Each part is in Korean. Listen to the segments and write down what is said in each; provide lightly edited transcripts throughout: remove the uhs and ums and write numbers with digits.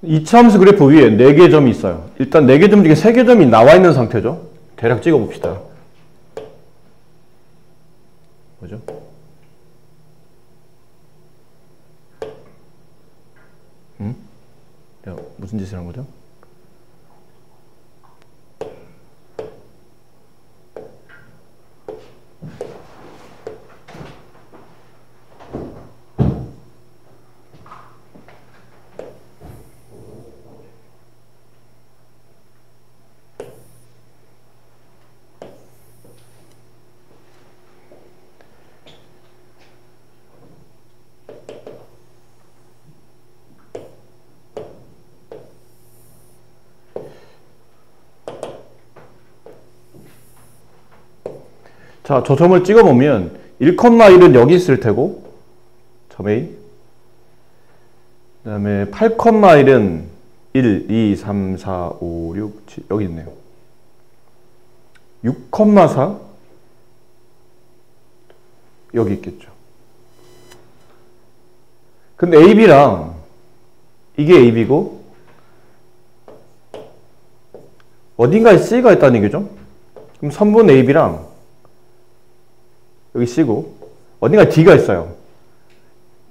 이차함수 그래프 위에 4개 점이 있어요. 일단 4개 점 중에 3개 점이 나와 있는 상태죠. 대략 찍어 봅시다. 뭐죠? 내가 무슨 짓을 한 거죠? 자, 저 점을 찍어보면 1,1은 여기 있을 테고 점 A, 그 다음에 8,1은 1, 2, 3, 4, 5, 6, 7 여기 있네요. 6,4 여기 있겠죠. 근데 AB랑 이게 AB고 어딘가에 C가 있다는 얘기죠. 그럼 선분 AB랑 여기 C고 어딘가에 D가 있어요.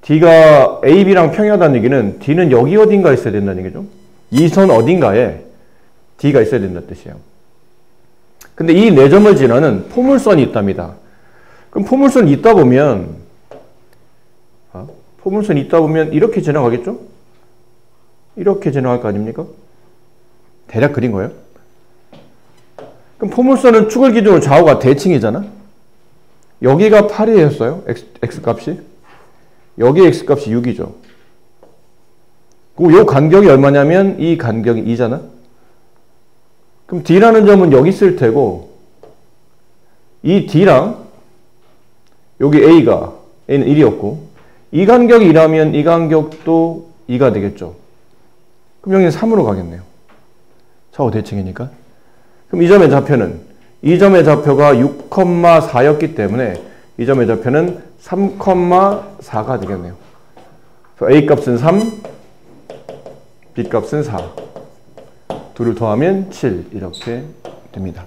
D가 AB랑 평행하다는 얘기는 D는 여기 어딘가에 있어야 된다는 얘기죠. 이 선 어딘가에 D가 있어야 된다는 뜻이에요. 근데 이 4점을 지나는 포물선이 있답니다. 그럼 포물선이 있다 보면 이렇게 지나가겠죠? 이렇게 지나갈 거 아닙니까? 대략 그린 거예요. 그럼 포물선은 축을 기준으로 좌우가 대칭이잖아. 여기가 8이었어요. X값이. 여기 X값이 6이죠. 그리고 이 간격이 얼마냐면 이 간격이 2잖아. 그럼 D라는 점은 여기 있을 테고 이 D랑 여기 A는 1이었고 이 간격이 2라면 이 간격도 2가 되겠죠. 그럼 여기는 3으로 가겠네요. 좌우 대칭이니까. 그럼 이 점의 좌표는 이 점의 좌표가 6,4였기 때문에 이 점의 좌표는 3,4가 되겠네요. A값은 3, B값은 4. 둘을 더하면 7 이렇게 됩니다.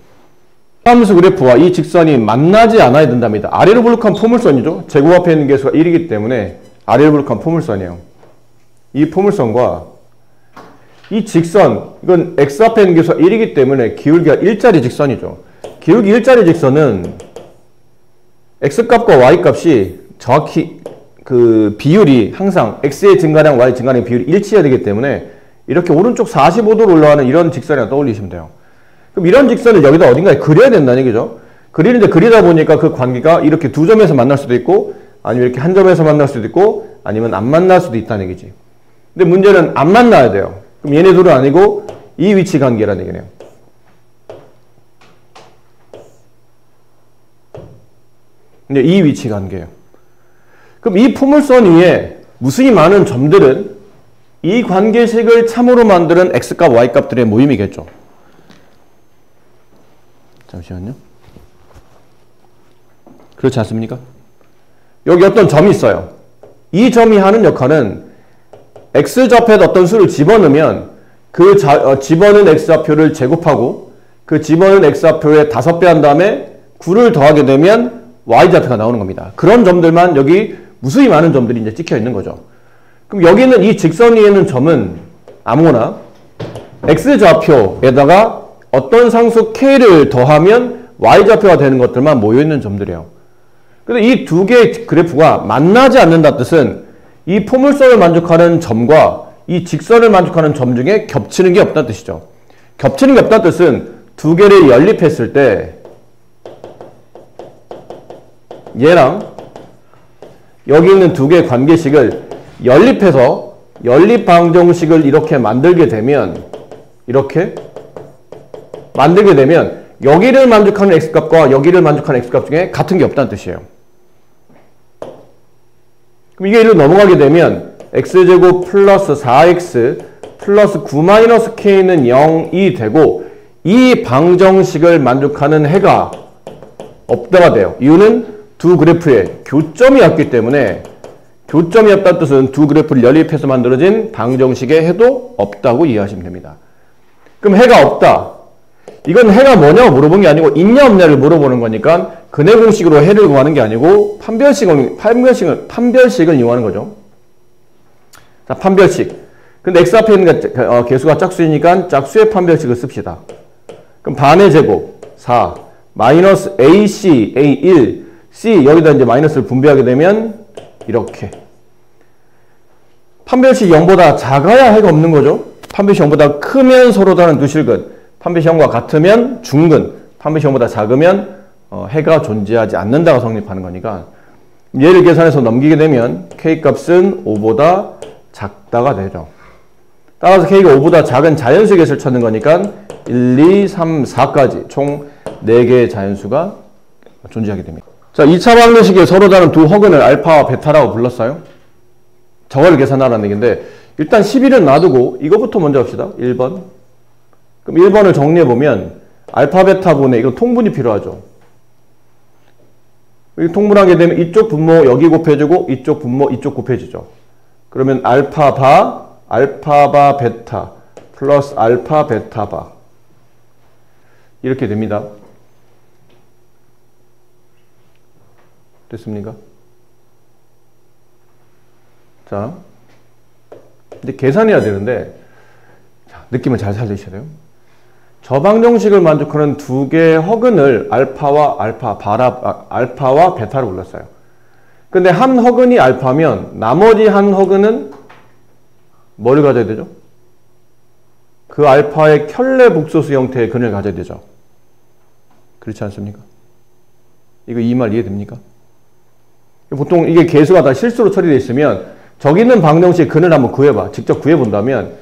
함수 그래프와 이 직선이 만나지 않아야 된답니다. 아래로 볼록한 포물선이죠. 제곱 앞에 있는 개수가 1이기 때문에 아래로 볼록한 포물선이에요. 이 포물선과 이 직선, 이건 X 앞에 있는 개수가 1이기 때문에 기울기가 1짜리 직선이죠. 기울기 1짜리 직선은 X값과 Y값이 정확히 그 비율이 항상 X의 증가량, Y 증가량 비율이 일치해야 되기 때문에 이렇게 오른쪽 45도로 올라가는 이런 직선이랑 떠올리시면 돼요. 그럼 이런 직선을 여기다 어딘가에 그려야 된다는 얘기죠. 그리는데 그리다 보니까 그 관계가 이렇게 두 점에서 만날 수도 있고 아니면 이렇게 한 점에서 만날 수도 있고 아니면 안 만날 수도 있다는 얘기지. 근데 문제는 안 만나야 돼요. 그럼 얘네 둘은 아니고 이 위치 관계라는 얘기네요. 근데 이 위치 관계예요. 그럼 이 포물선 위에 무수히 많은 점들은 이 관계식을 참으로 만드는 X값, Y값들의 모임이겠죠. 잠시만요. 그렇지 않습니까? 여기 어떤 점이 있어요. 이 점이 하는 역할은 X좌표에 어떤 수를 집어넣으면 그 집어넣은 X좌표를 제곱하고 그 집어넣은 X좌표에 5배 한 다음에 9를 더하게 되면 Y좌표가 나오는 겁니다. 그런 점들만 여기 무수히 많은 점들이 이제 찍혀 있는 거죠. 그럼 여기는 이 직선 위에 있는 점은 아무거나 X좌표에다가 어떤 상수 K를 더하면 Y좌표가 되는 것들만 모여있는 점들이에요. 근데 이 두 개의 그래프가 만나지 않는다는 뜻은 이 포물선을 만족하는 점과 이 직선을 만족하는 점 중에 겹치는 게 없다는 뜻이죠. 겹치는 게 없다는 뜻은 두 개를 연립했을 때 얘랑 여기 있는 두 개의 관계식을 연립해서 연립방정식을 이렇게 만들게 되면 여기를 만족하는 X값과 여기를 만족하는 X값 중에 같은 게 없다는 뜻이에요. 그럼 이게 이리로 넘어가게 되면 X제곱 플러스 4X 플러스 9-K는 0이 되고 이 방정식을 만족하는 해가 없다가 돼요. 이유는 두 그래프의 교점이 같기 때문에 교점이 없다는 뜻은 두 그래프를 연립해서 만들어진 방정식의 해도 없다고 이해하시면 됩니다. 그럼 해가 없다. 이건 해가 뭐냐고 물어본 게 아니고 있냐 없냐를 물어보는 거니까 근해 공식으로 해를 구하는 게 아니고 판별식을 이용하는 거죠. 자, 판별식. 근데 x 앞에 있는 개수가 짝수이니까 짝수의 판별식을 씁시다. 그럼 반의 제곱 4 마이너스 AC, A1, C 여기다 이제 마이너스를 분배하게 되면 이렇게. 판별식 0보다 작아야 해가 없는 거죠. 판별식 0보다 크면 서로 다른 두 실근. 판별식 0과 같으면 중근. 판별식 0보다 작으면 해가 존재하지 않는다고 성립하는 거니까 얘를 계산해서 넘기게 되면 K값은 5보다 작다가 되죠. 따라서 K가 5보다 작은 자연수의 개수를 찾는 거니까 1, 2, 3, 4까지 총 4개의 자연수가 존재하게 됩니다. 자, 2차 방정식에 서로 다른 두 허근을 알파와 베타라고 불렀어요. 저거를 계산하라는 얘기인데 일단 11은 놔두고 이거부터 먼저 합시다. 1번. 그럼 1번을 정리해보면 알파 베타 분의 이거 통분이 필요하죠. 여기 통분하게 되면 이쪽 분모 여기 곱해주고 이쪽 분모 이쪽 곱해지죠. 그러면 알파 바 베타 플러스 알파 베타 바 이렇게 됩니다. 됐습니까? 자, 이제 계산해야 되는데 자, 느낌을 잘 살리셔야 돼요. 저 방정식을 만족하는 두 개의 허근을 알파와 베타로 불렀어요. 근데 한 허근이 알파면 나머지 한 허근은 뭐를 가져야 되죠? 그 알파의 켤레 복소수 형태의 근을 가져야 되죠. 그렇지 않습니까? 이거 이 말 이해됩니까? 보통 이게 개수가 다 실수로 처리되어 있으면 저기 있는 방정식 근을 한번 구해봐. 직접 구해본다면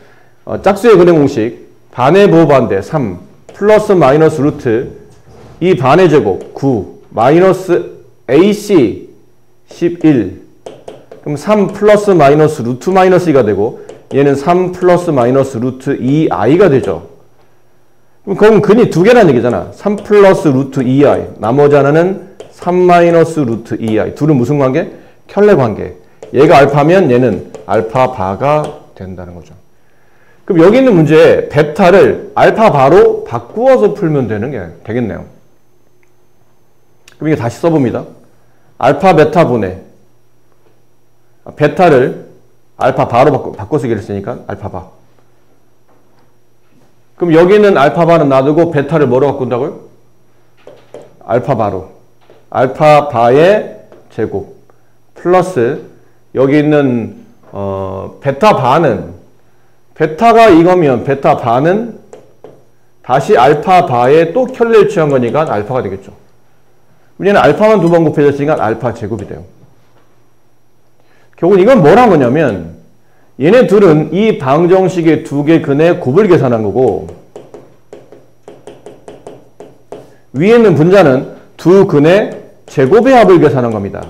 짝수의 근의 공식 반의 보반대 3 플러스 마이너스 루트 이 반의 제곱 9 마이너스 AC 11 그럼 3 플러스 마이너스 루트 마이너스 2가 되고 얘는 3 플러스 마이너스 루트 2i가 되죠. 그럼 근이 두 개라는 얘기잖아. 3 플러스 루트 2i 나머지 하나는 3 마이너스 루트 2i 둘은 무슨 관계? 켤레 관계. 얘가 알파면 얘는 알파 바가 된다는 거죠. 그럼 여기 있는 문제에 베타를 알파 바로 바꾸어서 풀면 되겠네요. 그럼 이게 다시 써봅니다. 알파 베타 분의 베타를 알파 바로 바꿔 쓰기로 했으니까 알파 바. 그럼 여기는 알파 바는 놔두고 베타를 뭐로 바꾼다고요? 알파 바로. 알파 바의 제곱 플러스 여기 있는 베타 바는 베타가 이거면 베타 바는 다시 알파 바에 또 켤레를 취한 거니까 알파가 되겠죠. 얘는 알파만 두 번 곱해졌으니까 알파 제곱이 돼요. 결국은 이건 뭘 한 거냐면 얘네 둘은 이 방정식의 두 개 근의 곱을 계산한 거고 위에 있는 분자는 두 근의 제곱의 합을 계산한 겁니다.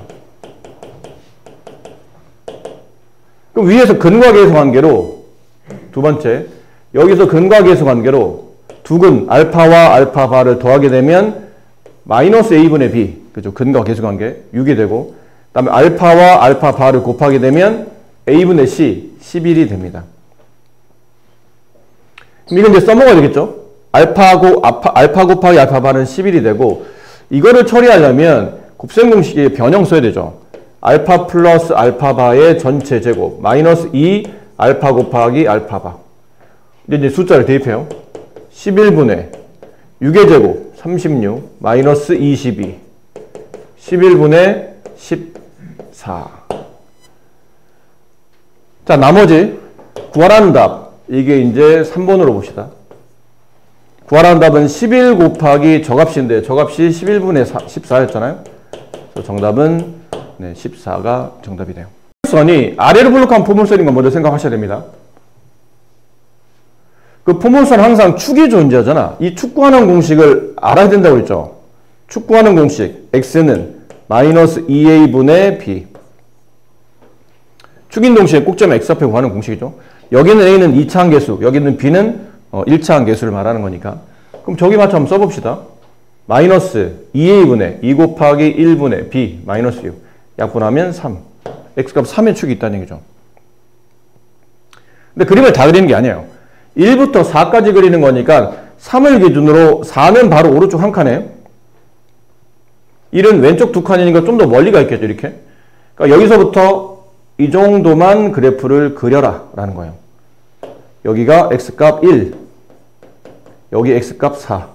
그럼 위에서 근과 계수 관계로 두 번째 여기서 근과 계수 관계로 두 근 알파와 알파 바를 더하게 되면 마이너스 a분의 b 그죠? 근과 계수 관계 6이 되고 그 다음에 알파와 알파 바를 곱하게 되면 a분의 c 11이 됩니다. 그럼 이건 이제 써먹어야 되겠죠? 알파 곱하기 알파 바는 11이 되고 이거를 처리하려면 곱셈 공식에 변형 써야 되죠. 알파 플러스 알파 바의 전체 제곱 마이너스 2 알파 곱하기 알파 바. 이제 숫자를 대입해요. 11분의 6의 제곱 36 마이너스 22 11분의 14. 자, 나머지 구하라는 답 이게 이제 3번으로 봅시다. 구하라는 답은 11 곱하기 저값인데 저값이 11분의 14였잖아요. 그래서 정답은 14가 정답이 돼요. 포물선이 아래로 블록한 포물선인 거 먼저 생각하셔야 됩니다. 그 포물선 항상 축이 존재하잖아. 이 축 구하는 공식을 알아야 된다고 했죠. 축 구하는 공식 x는 마이너스 2a분의 b 축인 동시에 꼭지점 x 앞에 구하는 공식이죠. 여기는 a는 2차항 계수, 여기는 b는 1차항 계수를 말하는 거니까. 그럼 저기 맞춰 한번 써봅시다. 마이너스 2a분의 2 곱하기 1분의 b 마이너스 6 약분하면 3 x값 3의 축이 있다는 얘기죠. 근데 그림을 다 그리는 게 아니에요. 1부터 4까지 그리는 거니까 3을 기준으로 4는 바로 오른쪽 한 칸에 1은 왼쪽 두 칸이니까 좀 더 멀리 가 있겠죠. 이렇게. 그러니까 여기서부터 이 정도만 그래프를 그려라 라는 거예요. 여기가 x값 1, 여기 x값 4.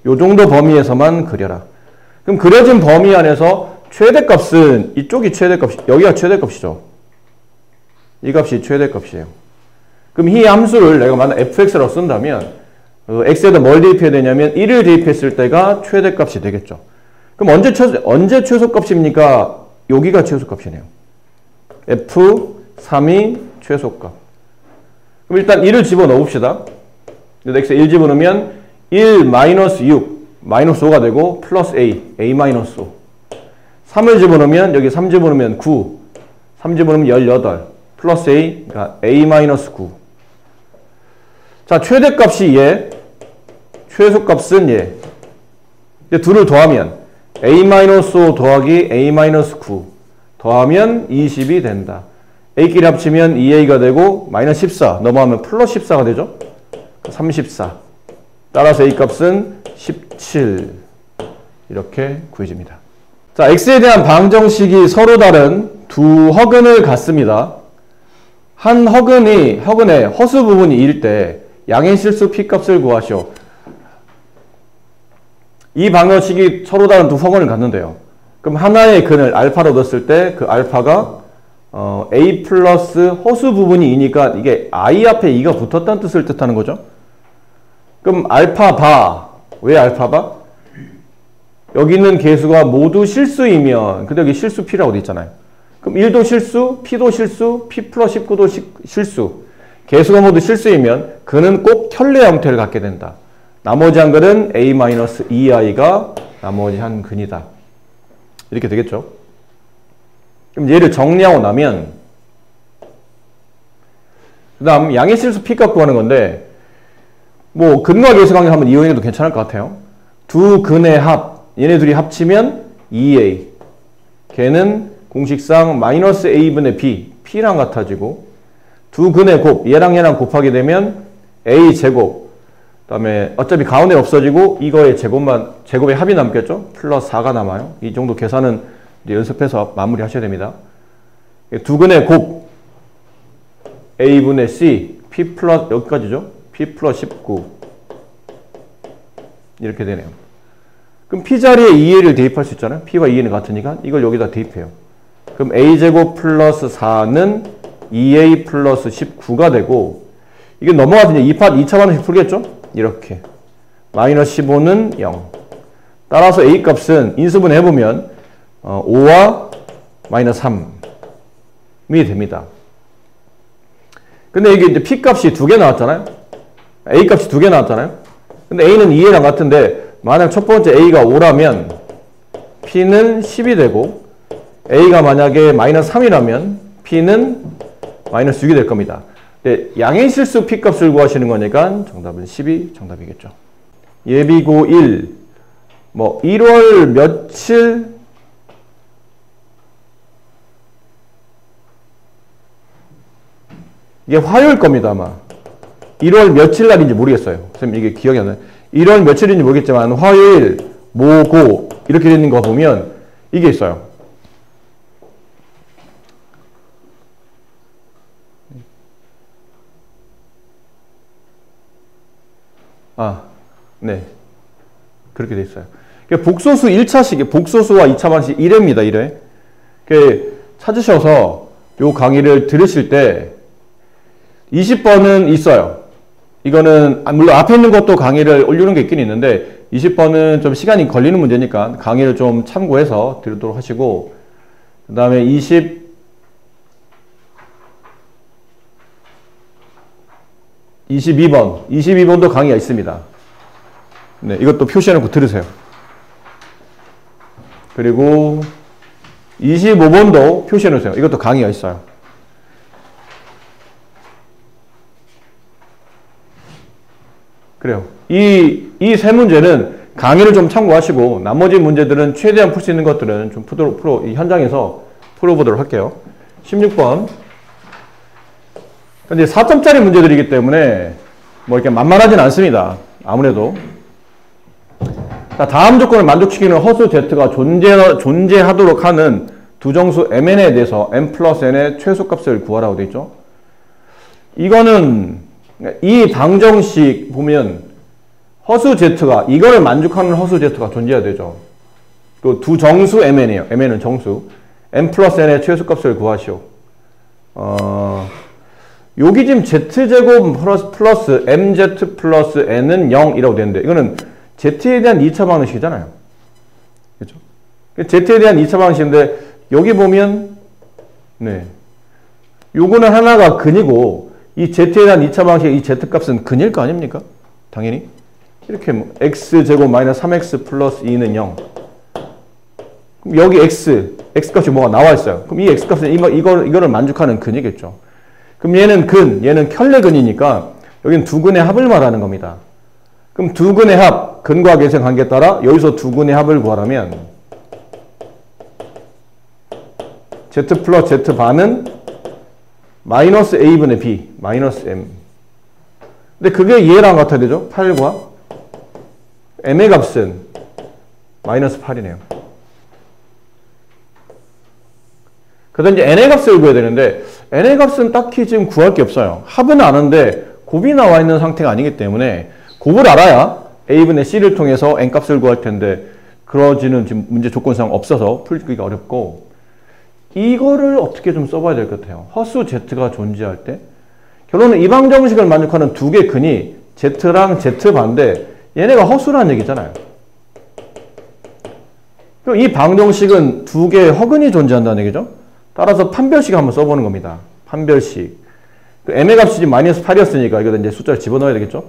요 정도 범위에서만 그려라. 그럼 그려진 범위 안에서 최대값은 이쪽이 최대값이, 여기가 최대값이죠. 이 값이 최대값이에요. 그럼 이 함수를 내가 만약 fx라고 쓴다면 x에다 뭘 대입해야 되냐면 1을 대입했을 때가 최대값이 되겠죠. 그럼 언제 최소값입니까? 여기가 최소값이네요. f3이 최소값. 그럼 일단 1을 집어넣읍시다. x에 1 집어넣으면 1 마이너스 6 마이너스 5가 되고 플러스 a 마이너스 5. 3을 집어넣으면 여기 3 집어넣으면 9 3 집어넣으면 18 플러스 a 그러니까 a 마이너스 9. 자, 최대값이 얘, 최소값은 얘. 이제 둘을 더하면 a-5 더하기 a-9 더하면 20이 된다. a끼리 합치면 2a가 되고 마이너스 14 넘어가면 플러스 14가 되죠. 34. 따라서 a 값은 17 이렇게 구해집니다. 자, x에 대한 방정식이 서로 다른 두 허근을 갖습니다. 한 허근의 허수 부분이 2일 때 양의 실수 p값을 구하시오. 이 방정식이 서로 다른 두 허근을 갖는데요. 그럼 하나의 근을 알파로 넣었을 때 그 알파가 a 플러스 허수 부분이 2니까 이게 i 앞에 2가 붙었다는 뜻을 뜻하는 거죠. 그럼 알파 바, 왜 알파 바? 여기 있는 개수가 모두 실수이면, 근데 여기 실수 p라고 돼 있잖아요. 그럼 1도 실수, p도 실수, p 플러스 19도 실수. 개수가 모두 실수이면 근은 꼭 켤레 형태를 갖게 된다. 나머지 한 근은 a-2i가 나머지 한 근이다. 이렇게 되겠죠. 그럼 얘를 정리하고 나면 그 다음 양의 실수 p값 구하는 건데 뭐 근과 개수 관계 한번 이용해도 괜찮을 것 같아요. 두 근의 합, 얘네 둘이 합치면 2a. 걔는 공식상 마이너스 a분의 b, p랑 같아지고 두 근의 곱, 얘랑 얘랑 곱하게 되면 a 제곱. 그 다음에 어차피 가운데 없어지고 이거의 제곱의 합이 남겠죠. 플러스 4가 남아요. 이 정도 계산은 이제 연습해서 마무리 하셔야 됩니다. 두 근의 곱 a분의 c, p 플러스 여기까지죠. p 플러스 19 이렇게 되네요. 그럼 p 자리에 2a를 대입할 수 있잖아요. p와 2a는 같으니까 이걸 여기다 대입해요. 그럼 a제곱 플러스 4는 2a 플러스 19가 되고 이게 넘어가서 이제 2차 방정식 풀겠죠? 이렇게 마이너스 15는 0. 따라서 a 값은 인수분 해보면 5와 마이너스 3이 됩니다. 근데 이게 이제 p 값이 2개 나왔잖아요. a 값이 2개 나왔잖아요. 근데 a는 2a랑 같은데 만약 첫 번째 a가 5라면 p는 10이 되고 a가 만약에 마이너스 3이라면 p는 마이너스 6이 될 겁니다. 네, 양의 실수 p값을 구하시는 거니까 정답은 10이 정답이겠죠. 예비고 1 뭐 1월 며칠 이게 화요일 겁니다. 아마 1월 며칠 날인지 모르겠어요. 선생님 이게 기억이 안 나요. 1월 며칠인지 모르겠지만 화요일 모고 이렇게 되는 거 보면 이게 있어요. 네. 그렇게 돼 있어요. 복소수 1차식이 복소수와 2차 방식 1회입니다. 1회. 찾으셔서 요 강의를 들으실 때 20번은 있어요. 이거는 물론 앞에 있는 것도 강의를 올리는 게 있긴 있는데 20번은 좀 시간이 걸리는 문제니까 강의를 좀 참고해서 들도록 하시고 그 다음에 22번도 강의가 있습니다. 네, 이것도 표시해놓고 들으세요. 그리고 25번도 표시해놓으세요. 이것도 강의가 있어요. 그래요. 이 세 문제는 강의를 좀 참고하시고 나머지 문제들은 최대한 풀 수 있는 것들은 좀 이 현장에서 풀어보도록 할게요. 16번. 근데 4점짜리 문제들이기 때문에 뭐 이렇게 만만하진 않습니다. 아무래도. 자, 다음 조건을 만족시키는 허수 Z가 존재하도록 하는 두 정수 Mn에 대해서 M 플러스 N의 최소값을 구하라고 되어 있죠. 이거는 이 방정식 보면 허수 Z가 이거를 만족하는 허수 Z가 존재해야 되죠. 그 두 정수 Mn이에요. Mn은 정수. M 플러스 N의 최소값을 구하시오. 여기 지금 Z제곱 플러스 MZ 플러스 N은 0이라고 되는데 이거는 Z에 대한 2차 방정식이잖아요. 그렇죠? Z에 대한 2차 방정식인데 여기 보면 네. 요거는 하나가 근이고 이 Z에 대한 2차 방정식 이 Z값은 근일 거 아닙니까? 당연히. 이렇게 뭐 X제곱 마이너스 3X 플러스 2는 0. 그럼 여기 X값이 뭐가 나와 있어요. 그럼 이 X값은 이거를 만족하는 근이겠죠. 그럼 얘는 얘는 켤레근이니까 여기는 두 근의 합을 말하는 겁니다. 그럼 두 근의 합, 근과 계승 관계에 따라 여기서 두 근의 합을 구하라면 Z 플러스 Z 반은 마이너스 A분의 B, 마이너스 M. 근데 그게 얘랑 같아야 되죠? 8과 M의 값은 마이너스 8이네요. 그래서 이제 N의 값을 구해야 되는데 N의 값은 딱히 지금 구할 게 없어요. 합은 아는데 곱이 나와 있는 상태가 아니기 때문에 곱을 알아야 A분의 C를 통해서 N 값을 구할 텐데 그러지는 지금 문제 조건상 없어서 풀기가 어렵고 이거를 어떻게 좀 써봐야 될 것 같아요. 허수 Z가 존재할 때 결론은 이 방정식을 만족하는 두 개 근이 Z랑 Z반인데 얘네가 허수라는 얘기잖아요. 그럼 이 방정식은 두 개의 허근이 존재한다는 얘기죠. 따라서 판별식 한번 써보는 겁니다. 판별식. M의 값이 지금 마이너스 8이었으니까 이거 이제 숫자를 집어넣어야 되겠죠?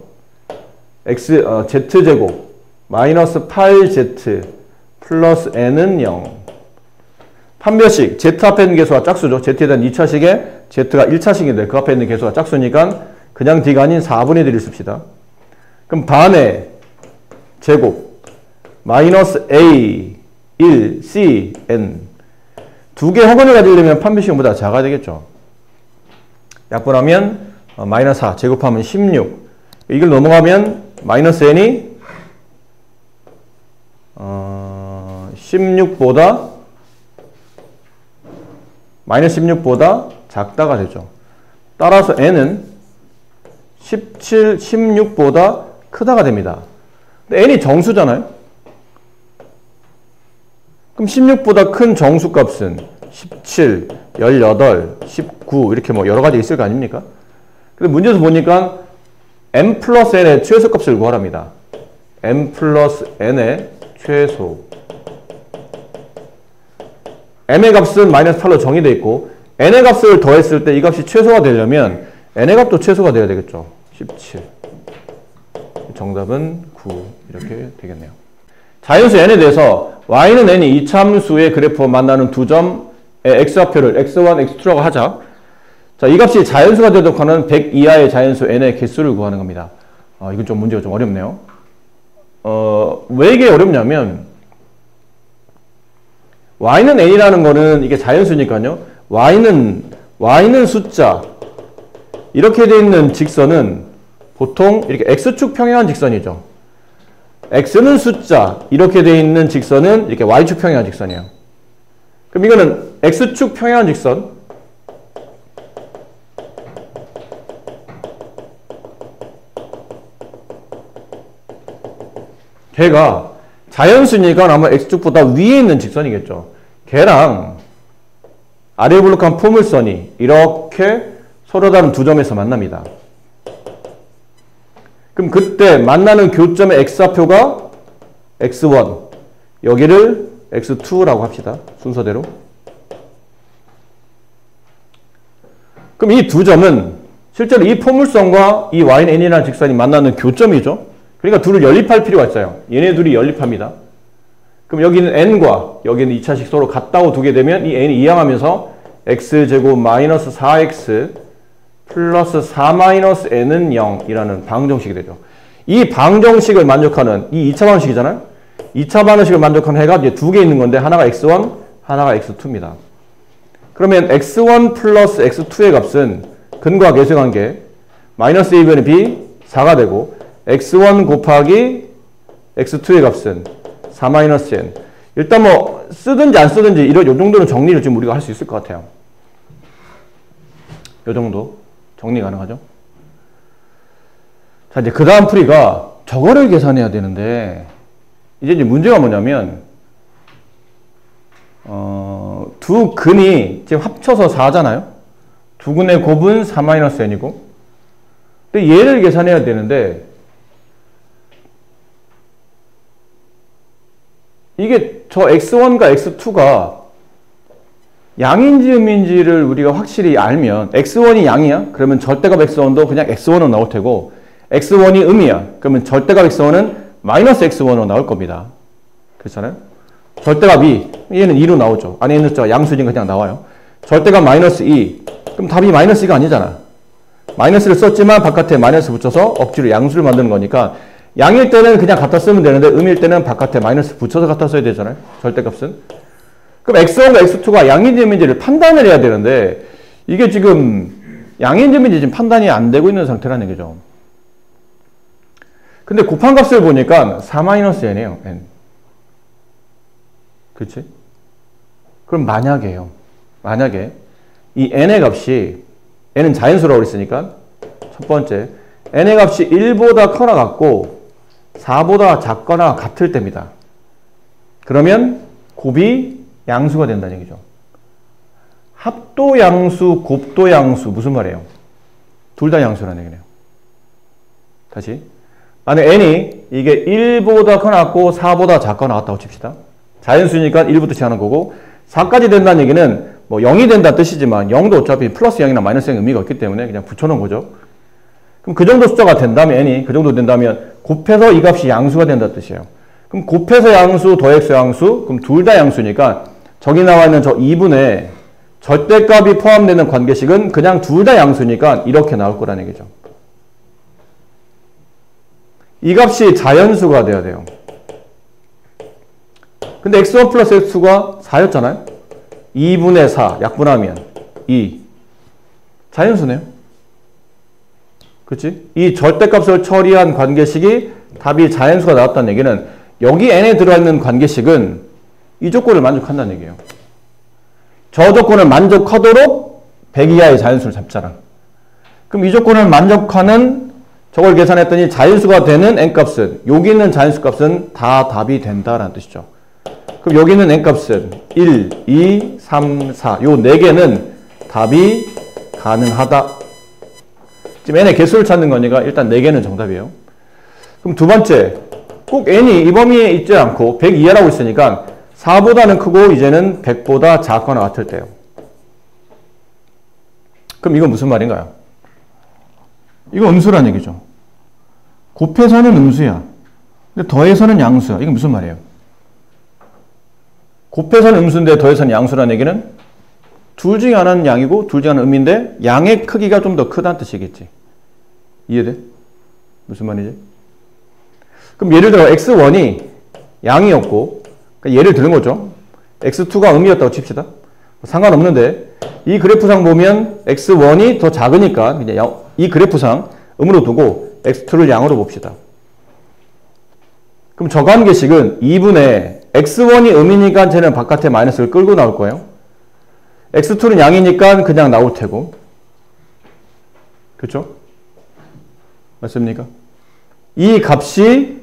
Z제곱 마이너스 8Z 플러스 N은 0. 판별식 Z 앞에 있는 개수가 짝수죠. Z에 대한 2차식에 Z가 1차식인데 그 앞에 있는 개수가 짝수니까 그냥 D가 아닌 4분의 D를 씁시다. 그럼 반의 제곱 마이너스 A 1 C N 두 개 허근을 가지려면 판별식은 보다 작아야 되겠죠. 약분하면 마이너스 4 제곱하면 16 이걸 넘어가면 마이너스 n이 16보다 마이너스 16보다 작다가 되죠. 따라서 n은 17, 16보다 크다가 됩니다. 근데 n이 정수잖아요. 그럼 16보다 큰 정수값은 17, 18, 19 이렇게 뭐 여러 가지 있을 거 아닙니까? 근데 문제에서 보니까 m 플러스 n의 최소값을 구하랍니다. m 플러스 n의 최소. m의 값은 마이너스 8로 정의되어 있고 n의 값을 더했을 때 이 값이 최소가 되려면 n의 값도 최소가 되어야 되겠죠. 17. 정답은 9 이렇게 되겠네요. 자연수 n에 대해서 y는 n이 이차함수의 그래프와 만나는 두 점의 x좌표를 x1, x2라고 하자. 자, 이 값이 자연수가 되도록 하는 100 이하의 자연수 n의 개수를 구하는 겁니다. 이건 좀 문제가 좀 어렵네요. 왜 이게 어렵냐면 y는 n이라는 거는 이게 자연수니까요. y는 숫자 이렇게 되어 있는 직선은 보통 이렇게 x축 평행한 직선이죠. x는 숫자 이렇게 되어 있는 직선은 이렇게 y축 평행한 직선이에요. 그럼 이거는 x축 평행한 직선 걔가 자연수니까 아마 x축보다 위에 있는 직선이겠죠. 걔랑 아래 블록한 포물선이 이렇게 서로 다른 두 점에서 만납니다. 그럼 그때 만나는 교점의 x좌표가 x1 여기를 x2라고 합시다. 순서대로. 그럼 이 두 점은 실제로 이 포물선과 이 YN이라는 직선이 만나는 교점이죠. 그러니까 둘을 연립할 필요가 있어요. 얘네 둘이 연립합니다. 그럼 여기는 n과 여기는 2차식 서로 같다고 두게 되면 이 n이 이항하면서 x제곱 마이너스 4x 플러스 4 마이너스 n은 0이라는 방정식이 되죠. 이 방정식을 만족하는 이 2차 방정식이잖아요. 2차 방정식을 만족하는 해가 이제 두 개 있는 건데 하나가 x1, 하나가 x2입니다. 그러면 x1 플러스 x2의 값은 근과 계수의 관계 마이너스 2분의 b 4가 되고 x1 곱하기 x2의 값은 4 마이너스 n. 일단 뭐 쓰든지 안 쓰든지 요 정도는 정리를 지금 우리가 할 수 있을 것 같아요. 요 정도 정리 가능하죠? 자, 이제 그 다음 풀이가 저거를 계산해야 되는데 이제 문제가 뭐냐면 두 근이 지금 합쳐서 4잖아요. 두 근의 곱은 4-n이고 근데 얘를 계산해야 되는데 이게 저 x1과 x2가 양인지 음인지를 우리가 확실히 알면 x1이 양이야? 그러면 절대값 x1도 그냥 x1으로 나올 테고 x1이 음이야. 그러면 절대값 x1은 마이너스 x1으로 나올 겁니다. 그렇잖아요? 절대값 2. 얘는 2로 나오죠. 안에 있는 숫자가 양수니까 그냥 나와요. 절대값 마이너스 2. 그럼 답이 마이너스 2가 아니잖아. 마이너스를 썼지만 바깥에 마이너스 붙여서 억지로 양수를 만드는 거니까 양일 때는 그냥 갖다 쓰면 되는데 음일 때는 바깥에 마이너스 붙여서 갖다 써야 되잖아요. 절대값은. 그럼 x1과 x2가 양인지 음인지를 판단을 해야 되는데 이게 지금 양인지 음인지 지금 판단이 안 되고 있는 상태라는 얘기죠. 근데 곱한 값을 보니까 4-n이에요. n. 그렇지? 그럼 만약에 이 n의 값이 n은 자연수라고 그랬으니까 첫 번째 n의 값이 1보다 커나 같고 4보다 작거나 같을 때입니다. 그러면 곱이 양수가 된다는 얘기죠. 합도양수, 곱도양수 무슨 말이에요? 둘 다 양수라는 얘기네요. 다시 만약 n이 이게 1보다 커나 같고 4보다 작거나 같다고 칩시다. 자연수니까 1부터 시작하는 거고 4까지 된다는 얘기는 뭐 0이 된다는 뜻이지만 0도 어차피 플러스 0이나 마이너스 0 의미가 없기 때문에 그냥 붙여놓은 거죠. 그럼 그 정도 숫자가 된다면 n이 그 정도 된다면 곱해서 이 값이 양수가 된다는 뜻이에요. 그럼 곱해서 양수 더해서 양수 그럼 둘 다 양수니까 저기 나와 있는 저 2분의 절대값이 포함되는 관계식은 그냥 둘 다 양수니까 이렇게 나올 거라는 얘기죠. 이 값이 자연수가 돼야 돼요. 근데 x1 플러스 x2가 4였잖아요. 2분의 4 약분하면 2. 자연수네요. 그렇지? 이 절대값을 처리한 관계식이 답이 자연수가 나왔다는 얘기는 여기 n에 들어있는 관계식은 이 조건을 만족한다는 얘기예요. 저 조건을 만족하도록 100 이하의 자연수를 잡잖아. 그럼 이 조건을 만족하는 저걸 계산했더니 자연수가 되는 n값은 여기 있는 자연수 값은 다 답이 된다라는 뜻이죠. 그럼 여기 있는 n값은 1, 2, 3, 4 요 4개는 답이 가능하다. 지금 n의 개수를 찾는 거니까 일단 4개는 정답이에요. 그럼 두 번째 꼭 n이 이 범위에 있지 않고 100 이하라고 있으니까 4보다는 크고 이제는 100보다 작거나 같을 때요. 그럼 이건 무슨 말인가요? 이거 음수라는 얘기죠. 곱해서는 음수야. 근데 더해서는 양수야. 이건 무슨 말이에요? 곱해서는 음수인데 더해서는 양수라는 얘기는 둘 중에 하나는 양이고 둘 중에 하나는 음인데 양의 크기가 좀 더 크다는 뜻이겠지. 이해돼? 무슨 말이지? 그럼 예를 들어 x1이 양이었고 그러니까 예를 드는 거죠. x2가 음이었다고 칩시다. 상관없는데 이 그래프상 보면 x1이 더 작으니까 그냥 이 그래프상 음으로 두고 x2를 양으로 봅시다. 그럼 저 관계식은 2분의 x1이 음이니까 쟤는 바깥에 마이너스를 끌고 나올 거예요. x2는 양이니까 그냥 나올 테고. 그렇죠? 맞습니까? 이 값이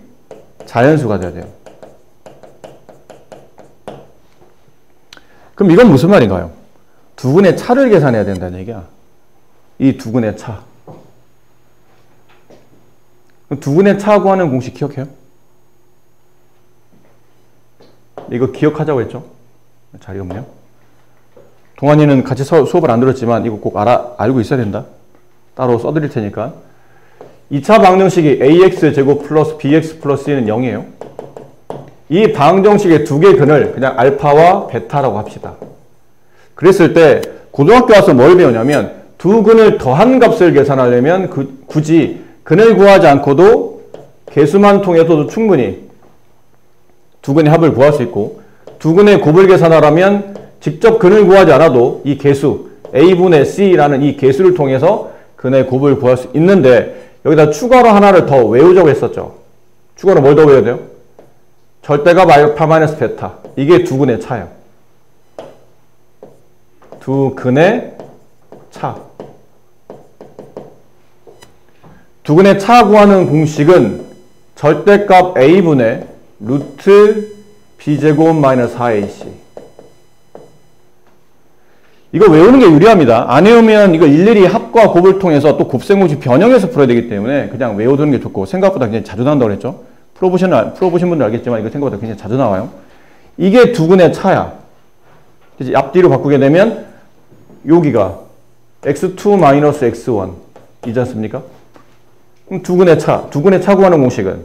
자연수가 돼야 돼요. 그럼 이건 무슨 말인가요? 두 근의 차를 계산해야 된다는 얘기야. 이 두 근의 차. 두 근의 차 구하는 공식 기억해요? 이거 기억하자고 했죠? 자리 없네요. 동환이는 같이 수업을 안 들었지만 이거 꼭 알고 있어야 된다. 따로 써드릴 테니까. 2차 방정식이 ax제곱 플러스 bx 플러스 1은 0이에요. 이 방정식의 두 개의 근을 그냥 알파와 베타라고 합시다. 그랬을 때 고등학교 와서 뭘 배우냐면 두 근을 더한 값을 계산하려면 굳이 근을 구하지 않고도 개수만 통해서도 충분히 두 근의 합을 구할 수 있고 두 근의 곱을 계산하려면 직접 근을 구하지 않아도 이 계수 a분의 c라는 이 계수를 통해서 근의 곱을 구할 수 있는데 여기다 추가로 하나를 더 외우자고 했었죠. 추가로 뭘 더 외워야 돼요? 절대값 알파 마이너스 베타. 이게 두 근의 차예요. 두 근의 차. 두 근의 차 구하는 공식은 절대값 a분의 루트 b제곱 마이너스 4ac. 이거 외우는 게 유리합니다. 안 외우면 이거 일일이 합과 곱을 통해서 또 곱셈 공식 변형해서 풀어야 되기 때문에 그냥 외워두는 게 좋고 생각보다 굉장히 자주 나온다고 그랬죠. 풀어보신 분들 알겠지만 이거 생각보다 굉장히 자주 나와요. 이게 두 근의 차야. 앞뒤로 바꾸게 되면 여기가 x2-x1 이지 않습니까? 그럼 두 근의 차 구하는 공식은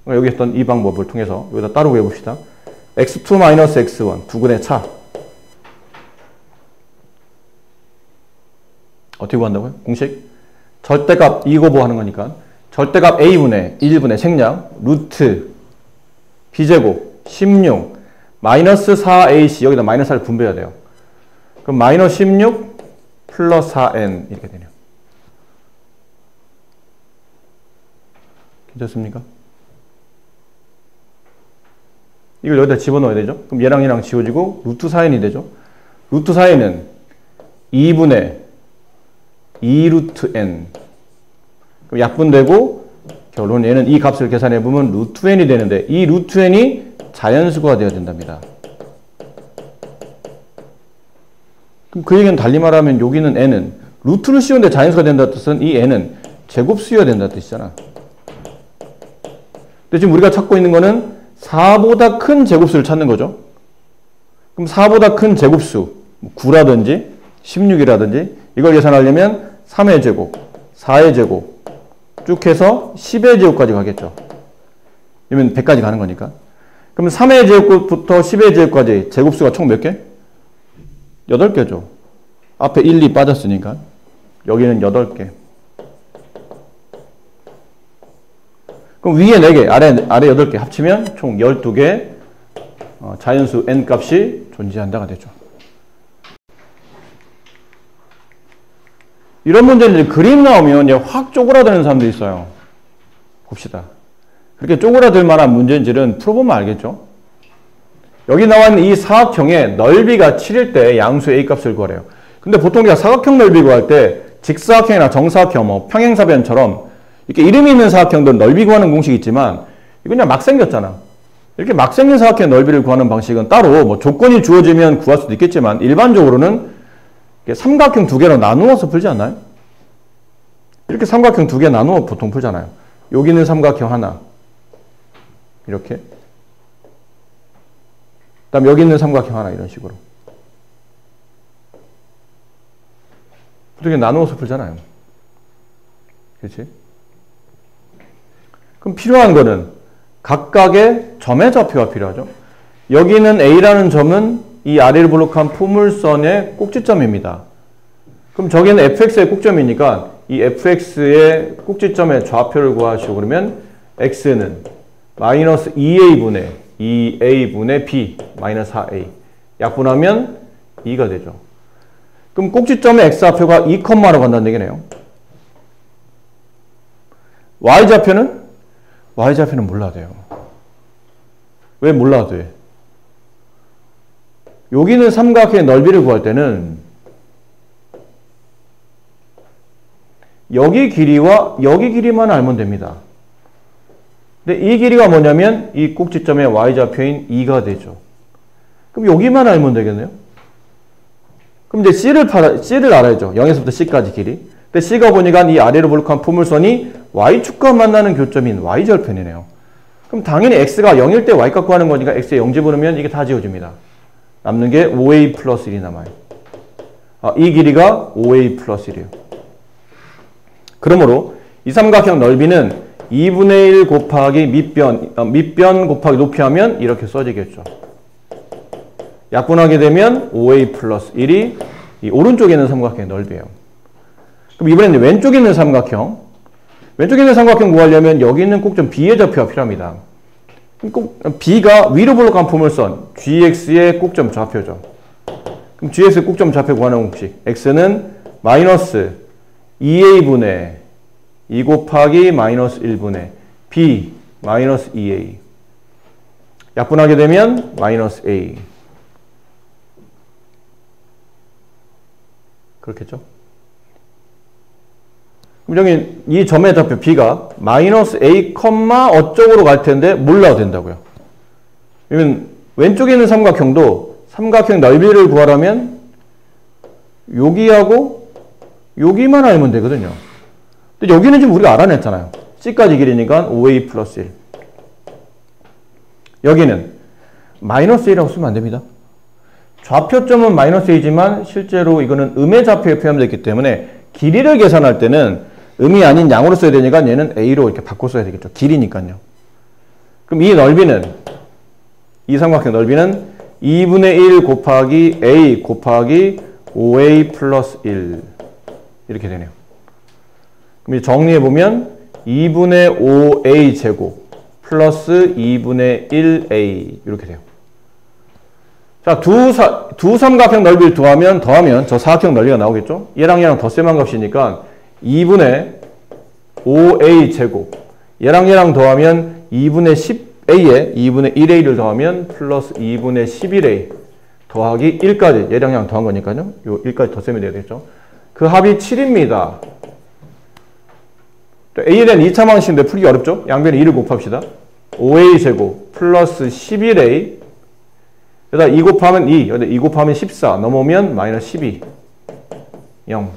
여기 했던 이 방법을 통해서 여기다 따로 외워봅시다. x2-x1 두 근의 차 어떻게 구한다고요? 공식 절대값 이거 뭐 하는 거니까 절대값 a분의 1분의 생략 루트 b제곱 16 마이너스 4ac 여기다 마이너스 4를 분배해야 돼요. 그럼 마이너스 16 플러스 4n 이렇게 되네요. 괜찮습니까? 이걸 여기다 집어넣어야 되죠. 그럼 얘랑 지워지고 루트 4n이 되죠. 루트 4n은 2분의 2루트 n. 그럼 약분되고 결론 얘는 이 값을 계산해 보면 루트 n이 되는데 이 루트 n이 자연수가 되어야 된답니다. 그럼 그 얘기는 달리 말하면 여기는 n은 루트를 씌우는데 자연수가 된다는 뜻은 이 n은 제곱수여야 된다는 뜻이잖아. 근데 지금 우리가 찾고 있는 거는 4보다 큰 제곱수를 찾는 거죠. 그럼 4보다 큰 제곱수 9라든지 16이라든지 이걸 계산하려면 3의 제곱, 4의 제곱 쭉 해서 10의 제곱까지 가겠죠. 그러면 100까지 가는 거니까. 그러면 3의 제곱부터 10의 제곱까지 제곱수가 총 몇 개? 8개죠. 앞에 1, 2 빠졌으니까. 여기는 8개. 그럼 위에 4개, 아래 8개 합치면 총 12개 자연수 n 값이 존재한다가 되죠. 이런 문제는 이제 그림 나오면 이제 확 쪼그라드는 사람도 있어요. 봅시다. 그렇게 쪼그라들 만한 문제인지는 풀어보면 알겠죠? 여기 나와 있는 이 사각형의 넓이가 7일 때 양수 a 값을 구하래요. 근데 보통 우리가 사각형 넓이 구할 때 직사각형이나 정사각형, 뭐 평행사변처럼 이렇게 이름이 있는 사각형들은 넓이 구하는 공식이 있지만 이거 그냥 막 생겼잖아. 이렇게 막 생긴 사각형의 넓이를 구하는 방식은 따로 뭐 조건이 주어지면 구할 수도 있겠지만 일반적으로는 삼각형 두 개로 나누어서 풀지 않나요? 이렇게 삼각형 두 개 나누어 보통 풀잖아요. 여기는 삼각형 하나 이렇게 그다음 여기 있는 삼각형 하나 이런 식으로 보통 나누어서 풀잖아요. 그렇지? 그럼 필요한 거는 각각의 점의 좌표가 필요하죠. 여기는 A라는 점은 이 아래를 블록한 포물선의 꼭지점입니다. 그럼 저기는 fx의 꼭점이니까 이 fx의 꼭지점의 좌표를 구하시고 그러면 x는 마이너스 2a분의 b 마이너스 4a 약분하면 2가 되죠. 그럼 꼭지점의 x좌표가 2,로 간다는 얘기네요. y좌표는? y좌표는 몰라도 돼요. 왜 몰라도 돼? 여기는 삼각형의 넓이를 구할 때는 여기 길이와 여기 길이만 알면 됩니다. 근데 이 길이가 뭐냐면 이 꼭지점의 y좌표인 2가 되죠. 그럼 여기만 알면 되겠네요. 그럼 이제 C를 알아야죠. 0에서부터 C까지 길이. 근데 C가 보니까 이 아래로 블록한 포물선이 Y축과 만나는 교점인 Y절편이네요. 그럼 당연히 X가 0일 때 Y값 구하는 거니까 X에 0 집어넣으면 이게 다 지워집니다. 남는 게 5A 플러스 1이 남아요. 이 길이가 5A 플러스 1이에요. 그러므로 이 삼각형 넓이는 2분의 1 곱하기 밑변 곱하기 높이 하면 이렇게 써지겠죠. 약분하게 되면 5A 플러스 1이 이 오른쪽에 있는 삼각형의 넓이에요. 그럼 이번에는 왼쪽에 있는 삼각형. 왼쪽에 있는 삼각형 구하려면 여기 있는 꼭점 B의 좌표가 필요합니다. B가 위로 블록한 포물선 GX의 꼭점 좌표죠. 그럼 gx 꼭점 좌표 구하는 공식. x는 마이너스 2a분의 2 곱하기 마이너스 1분의 b 마이너스 2a. 약분하게 되면 마이너스 a. 그렇겠죠? 그럼 여기 이 점의 좌표 b가 마이너스 a, 어쪽으로 갈 텐데 몰라도 된다고요. 그러면 왼쪽에 있는 삼각형도 삼각형 넓이를 구하려면 여기하고 여기만 알면 되거든요. 근데 여기는 지금 우리가 알아냈잖아요. c까지 길이니까 5a 플러스 1. 여기는 마이너스 1이라고 쓰면 안 됩니다. 좌표점은 마이너스 a지만 실제로 이거는 음의 좌표에 표현되어 있기 때문에 길이를 계산할 때는 음이 아닌 양으로 써야 되니까 얘는 a로 이렇게 바꿔 써야 되겠죠. 길이니까요. 그럼 이 넓이는, 이 삼각형 넓이는 2분의 1 곱하기 a 곱하기 5a 플러스 1 이렇게 되네요. 그럼 정리해보면 2분의 5a 제곱 플러스 2분의 1a 이렇게 돼요. 자, 두 삼각형 넓이를 더하면 저 사각형 넓이가 나오겠죠? 얘랑 얘랑 덧셈한 값이니까 2분의 5a 제곱, 얘랑 얘랑 더하면 2분의 10a에 2분의 1a를 더하면 플러스 2분의 11a 더하기 1까지, 얘랑 얘랑 더한 거니까요. 요 1까지 덧셈이 돼야 되겠죠? 그 합이 7입니다. a에 대한 2차 방식인데 풀기 어렵죠? 양변에 2를 곱합시다. 5a 제곱 플러스 11a, 여기다 2 곱하면 2, 여기다 2 곱하면 14, 넘어오면 마이너스 12, 0.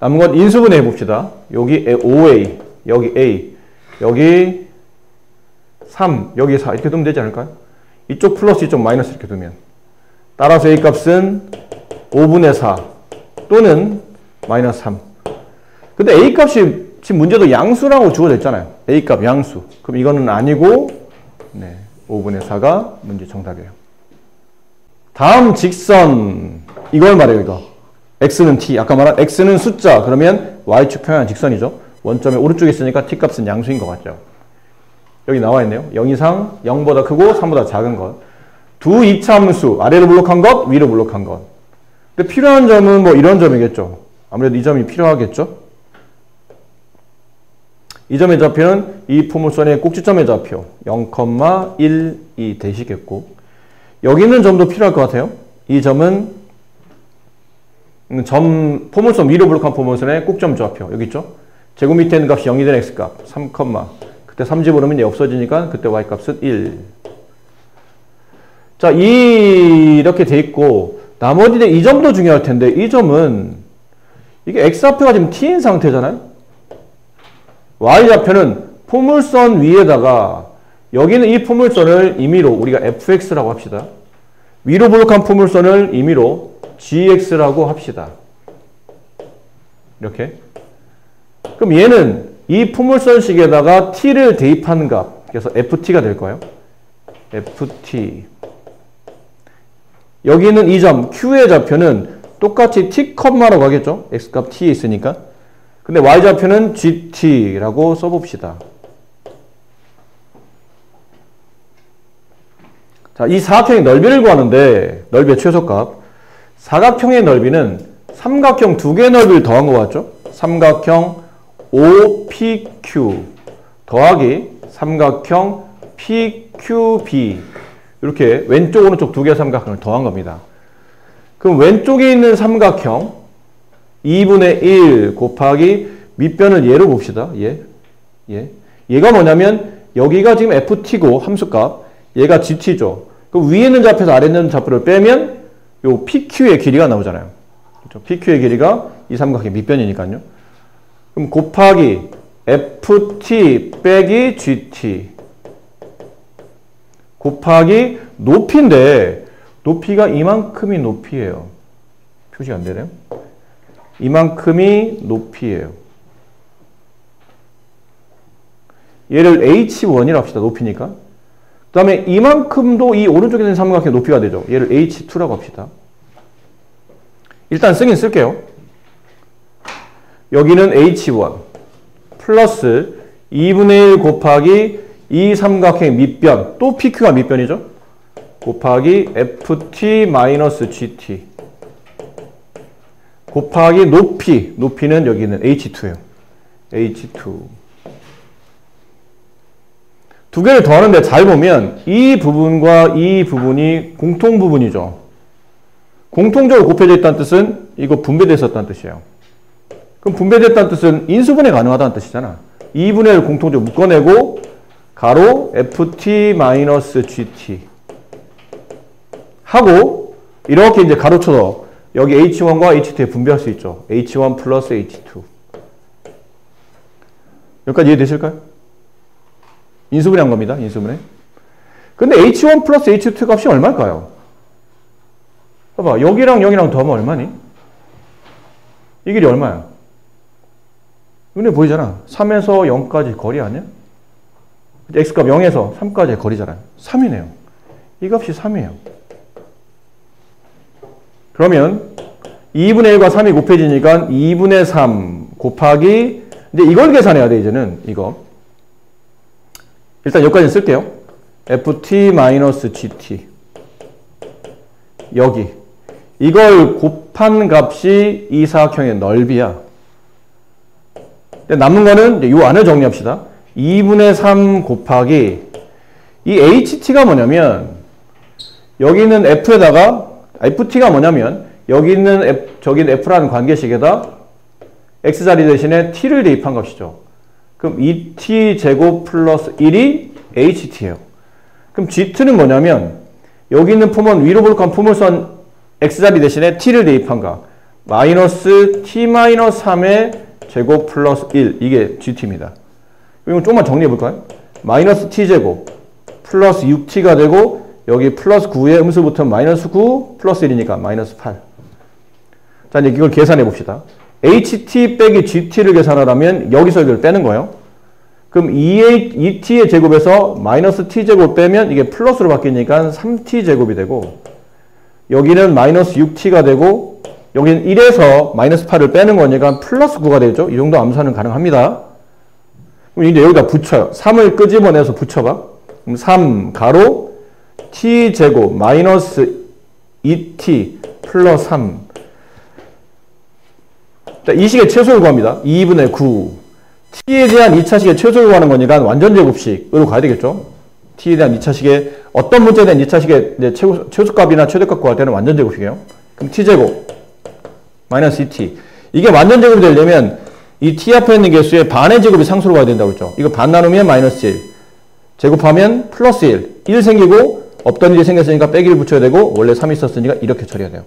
남은 건 인수분해 해봅시다. 여기 5a, 여기 a, 여기 3, 여기 4 이렇게 두면 되지 않을까요? 이쪽 플러스 이쪽 마이너스 이렇게 두면. 따라서 a 값은 5분의 4 또는 마이너스 3. 근데 a 값이 지금 문제도 양수라고 주어져 있잖아요. a 값 양수. 그럼 이거는 아니고, 네, 5분의 4가 문제 정답이에요. 다음 직선, 이걸 말해요, 이거. x는 t, 아까 말한 x는 숫자, 그러면 y축 평행 직선이죠. 원점의 오른쪽에 있으니까 t 값은 양수인 것 같죠. 여기 나와 있네요. 0 이상, 0보다 크고 3보다 작은 것. 두 이차함수, 아래로 블록한 것, 위로 블록한 것. 근데 필요한 점은 뭐 이런 점이겠죠. 아무래도 이 점이 필요하겠죠. 이 점의 좌표는 이 포물선의 꼭지점의 좌표 0,12 되시겠고, 여기 있는 점도 필요할 것 같아요. 이 점은 포물선 위로 블록한 포물선의 꼭점 좌표 여기 있죠. 제곱 밑에 있는 값이 0이 된 x값 3, 그때 3 집어넣으면 얘 없어지니까 그때 y값은 1. 자, 이렇게 돼 있고, 나머지 이 점도 중요할 텐데, 이 점은 이게 x좌표가 지금 t인 상태잖아요. y좌표는 포물선 위에다가, 여기는 이 포물선을 임의로 우리가 fx라고 합시다. 위로 블록한 포물선을 임의로 gx라고 합시다. 이렇게. 그럼 얘는 이 포물선식에다가 t를 대입한 값, 그래서 ft가 될 거예요. ft. 여기 있는 이 점 q의 좌표는 똑같이 t, 라고 하겠죠. x값 t에 있으니까. 근데 y좌표는 gt라고 써봅시다. 자, 이 사각형의 넓이를 구하는데, 넓이의 최소값. 사각형의 넓이는 삼각형 두 개의 넓이를 더한 것 같죠? 삼각형 OPQ 더하기 삼각형 PQB, 이렇게 왼쪽 오른쪽 두 개의 삼각형을 더한 겁니다. 그럼 왼쪽에 있는 삼각형 2분의 1 곱하기 밑변을 얘로 봅시다. 얘가 뭐냐면 여기가 지금 ft고 함수값, 얘가 gt죠. 그럼 위에 있는 좌표에서 아래 있는 좌표를 빼면 요 PQ의 길이가 나오잖아요. 그렇죠? PQ의 길이가 이 삼각형의 밑변이니까요. 그럼 곱하기 FT 빼기 GT 곱하기 높이인데, 높이가 이만큼이 높이에요. 표시가 안 되네요. 이만큼이 높이에요. 얘를 H1이라고 합시다. 높이니까. 그 다음에 이만큼도 이 오른쪽에 있는 삼각형의 높이가 되죠. 얘를 H2라고 합시다. 일단 쓰긴 쓸게요. 여기는 H1 플러스 2분의 1 곱하기 이 삼각형의 밑변, 또 PQ가 밑변이죠. 곱하기 ft-gt 곱하기 높이는 여기는 h2예요. h2. 두 개를 더하는데 잘 보면 이 부분과 이 부분이 공통 부분이죠. 공통적으로 곱해져 있다는 뜻은 이거 분배됐었다는 뜻이에요. 그럼 분배됐다는 뜻은 인수분해 가능하다는 뜻이잖아. 2분의 1을 공통적으로 묶어내고 가로 ft-gt 하고 이렇게 이제 가로쳐서 여기 h1과 h2에 분배할 수 있죠. h1 플러스 h2. 여기까지 이해되실까요? 인수분해 한 겁니다. 인수분해. 근데 h1 플러스 h2 값이 얼마일까요? 봐봐. 여기랑 여기랑 더하면 얼마니? 이 길이 얼마야? 눈에 보이잖아. 3에서 0까지 거리 아니야? x값 0에서 3까지의 거리잖아요. 3이네요. 이 값이 3이에요. 그러면 2분의 1과 3이 곱해지니까 2분의 3 곱하기 이제 이걸 계산해야 돼. 이제는 이거 일단 여기까지 쓸게요. ft-gt 여기 이걸 곱한 값이 이 사각형의 넓이야. 남은 거는 이 안을 정리합시다. 2분의 3 곱하기 이 ht가 뭐냐면 여기 있는 f에다가 ft가 뭐냐면 여기 있는 저기는 f라는 관계식에다 x자리 대신에 t를 대입한 값이죠. 그럼 2t 제곱 플러스 1이 ht예요. 그럼 gt는 뭐냐면 여기 있는 폼은 위로 볼록한 포물선 x자리 대신에 t를 대입한 값 마이너스 t-3의 제곱 플러스 1 이게 gt입니다. 이거 조금만 정리해 볼까요? 마이너스 t제곱 플러스 6t가 되고 여기 플러스 9에 음수 붙으면 마이너스 9 플러스 1이니까 마이너스 8. 자, 이제 이걸 계산해 봅시다. ht 빼기 gt를 계산하려면 여기서 이걸 빼는 거예요. 그럼 2t의 제곱에서 마이너스 t제곱 빼면 이게 플러스로 바뀌니까 3t제곱이 되고 여기는 마이너스 6t가 되고 여기는 1에서 마이너스 8을 빼는 거니까 플러스 9가 되죠. 이 정도 암산은 가능합니다. 그럼 이제 여기다 붙여요. 3을 끄집어내서 붙여봐. 그럼 3 가로 t제곱 마이너스 2t 플러스 3. 자, 이 식의 최소를 구합니다. 2분의 9. t에 대한 2차식의 최소를 구하는 거니까 완전 제곱식으로 가야 되겠죠. t에 대한 2차식의 어떤 문제에 대한 2차식의 최소값이나 최대값 구할 때는 완전 제곱식이에요. 그럼 t제곱 마이너스 2t. 이게 완전 제곱이 되려면 이 t 앞에 있는 개수의 반의 제곱이 상수로 가야 된다고 했죠. 이거 반 나누면 마이너스 1. 제곱하면 플러스 1. 1 생기고 없던 일이 생겼으니까 빼기를 붙여야 되고 원래 3이 있었으니까 이렇게 처리해야 돼요.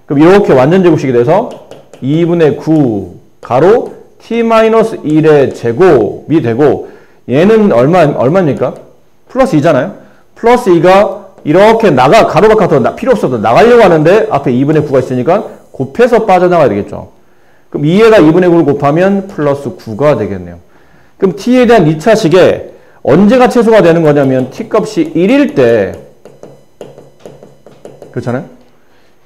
그럼 이렇게 완전 제곱식이 돼서 2분의 9 가로 t-1의 제곱이 되고 얘는 얼마입니까? 플러스 2잖아요. 플러스 2가 이렇게 가로 바깥으로 필요 없어도 나가려고 하는데 앞에 2분의 9가 있으니까 곱해서 빠져나가야 되겠죠. 그럼 2에다 2분의 9를 곱하면 플러스 9가 되겠네요. 그럼 t에 대한 2차식에 언제가 최소가 되는 거냐면 t값이 1일 때 그렇잖아요.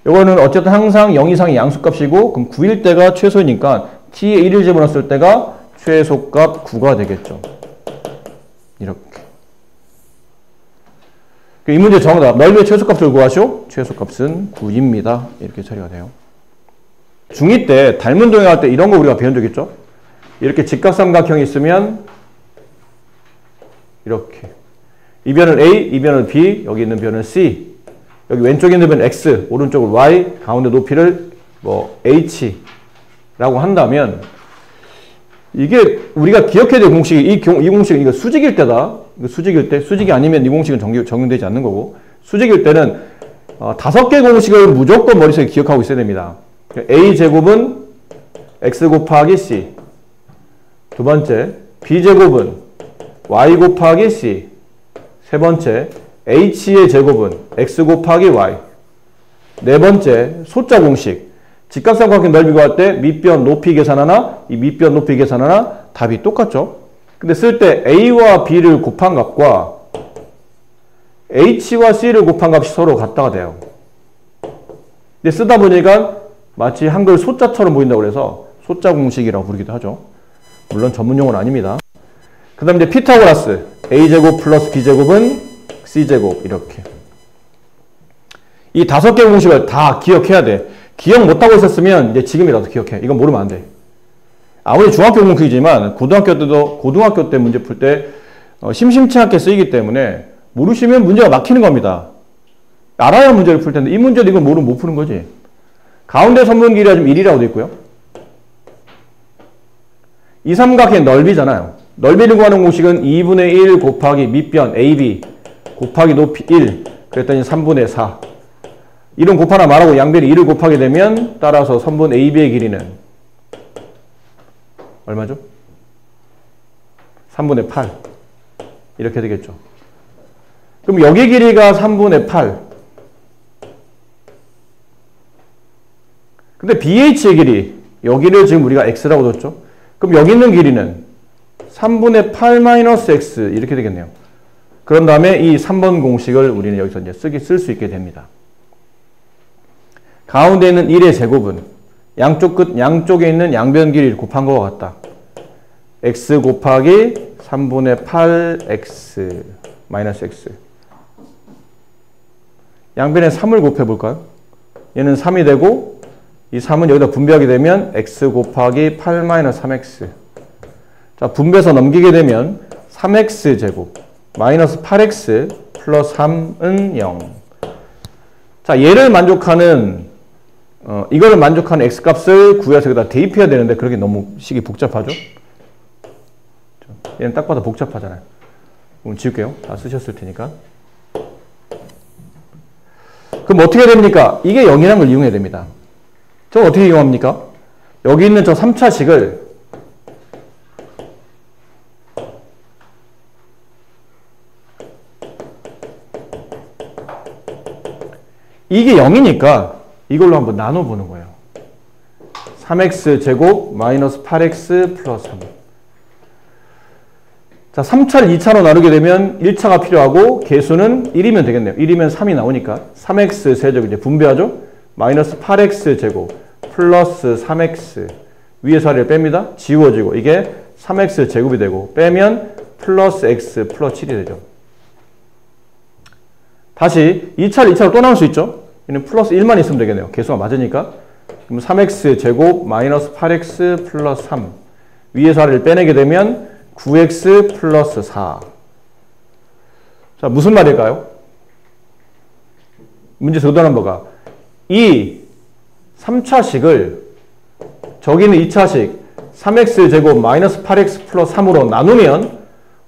이거는 어쨌든 항상 0 이상의 양수값이고 그럼 9일 때가 최소니까 t에 1을 집어넣었을 때가 최소값 9가 되겠죠. 이렇게. 이 문제 정답. 넓이의 최소값을 구하시오. 최소값은 9입니다. 이렇게 처리가 돼요. 중2 때 닮은 동행할 때 이런 거 우리가 배운 적 있죠? 이렇게 직각삼각형이 있으면 이렇게 이 변은 A, 이 변은 B, 여기 있는 변은 C, 여기 왼쪽에 있는 변은 X, 오른쪽은 Y, 가운데 높이를 뭐 H라고 한다면 이게 우리가 기억해야 될 공식이 이 공식은 이거 수직일 때다. 이거 수직일 때, 수직이 아니면 이 공식은 적용되지 않는 거고 수직일 때는 5개 공식을 무조건 머릿속에 기억하고 있어야 됩니다. A제곱은 X 곱하기 C. 두 번째, B제곱은 Y 곱하기 C. 세 번째, H의 제곱은 X 곱하기 Y. 네 번째, 소자 공식. 직각삼각형 넓이 구할 때 밑변 높이 계산하나, 이 밑변 높이 계산하나 답이 똑같죠? 근데 쓸 때 A와 B를 곱한 값과 H와 C를 곱한 값이 서로 같다가 돼요. 근데 쓰다 보니까 마치 한글 소자처럼 보인다고 해서 소자 공식이라고 부르기도 하죠. 물론 전문용어는 아닙니다. 그 다음에 이제 피타고라스 A제곱 플러스 B제곱은 C제곱 이렇게 이 5개 공식을 다 기억해야 돼. 기억 못하고 있었으면 이제 지금이라도 기억해. 이건 모르면 안 돼. 아무리 중학교 공식이지만 고등학교 때 문제 풀 때 심심치 않게 쓰이기 때문에 모르시면 문제가 막히는 겁니다. 알아야 문제를 풀 텐데 이 문제도 이걸 모르면 못 푸는 거지. 가운데 선분 길이가 지금 1이라고 돼 있고요. 이 삼각형의 넓이잖아요. 넓이를 구하는 공식은 2분의 1 곱하기 밑변 AB 곱하기 높이 1 그랬더니 3분의 4 이런 곱하나 말하고 양변이 1을 곱하게 되면 따라서 선분 AB의 길이는 얼마죠? 3분의 8 이렇게 되겠죠. 그럼 여기 길이가 3분의 8 근데 BH의 길이 여기를 지금 우리가 X라고 뒀죠. 그럼 여기 있는 길이는 3분의 8 마이너스 X 이렇게 되겠네요. 그런 다음에 이 3번 공식을 우리는 여기서 이제 쓸 수 있게 됩니다. 가운데 있는 1의 제곱은 양쪽에 있는 양변 길이를 곱한 것과 같다. X 곱하기 3분의 8X 마이너스 X 양변에 3을 곱해볼까요? 얘는 3이 되고 이 3은 여기다 분배하게 되면 X 곱하기 8 마이너스 3X 자 분배해서 넘기게 되면 3X 제곱 마이너스 8X 플러스 3은 0 자 얘를 만족하는 이거를 만족하는 X값을 구해서 여기다 대입해야 되는데 그렇게 너무 식이 복잡하죠? 얘는 딱 봐도 복잡하잖아요. 그럼 지울게요. 다 쓰셨을 테니까. 그럼 어떻게 됩니까? 이게 0이라는 걸 이용해야 됩니다. 저 어떻게 이용합니까? 여기 있는 저 3차식을 이게 0이니까 이걸로 한번 나눠보는 거예요. 3x 제곱 마이너스 8x 플러스 3. 자, 3차를 2차로 나누게 되면 1차가 필요하고 개수는 1이면 되겠네요. 1이면 3이 나오니까 3x 세제곱 이제 분배하죠. 마이너스 8x 제곱 플러스 3x 위에서 아래를 뺍니다. 지워지고 이게 3x 제곱이 되고 빼면 플러스 x 플러스 7이 되죠. 다시 2차를 2차로 또 나눌 수 있죠. 얘는 플러스 1만 있으면 되겠네요. 개수가 맞으니까. 그럼 3x 제곱 마이너스 8x 플러스 3 위에서 아래를 빼내게 되면 9x 플러스 4 자 무슨 말일까요? 문제에서 의도하는 바가 이 3차식을 저기 있는 2차식 3x 제곱 마이너스 8x 플러스 3으로 나누면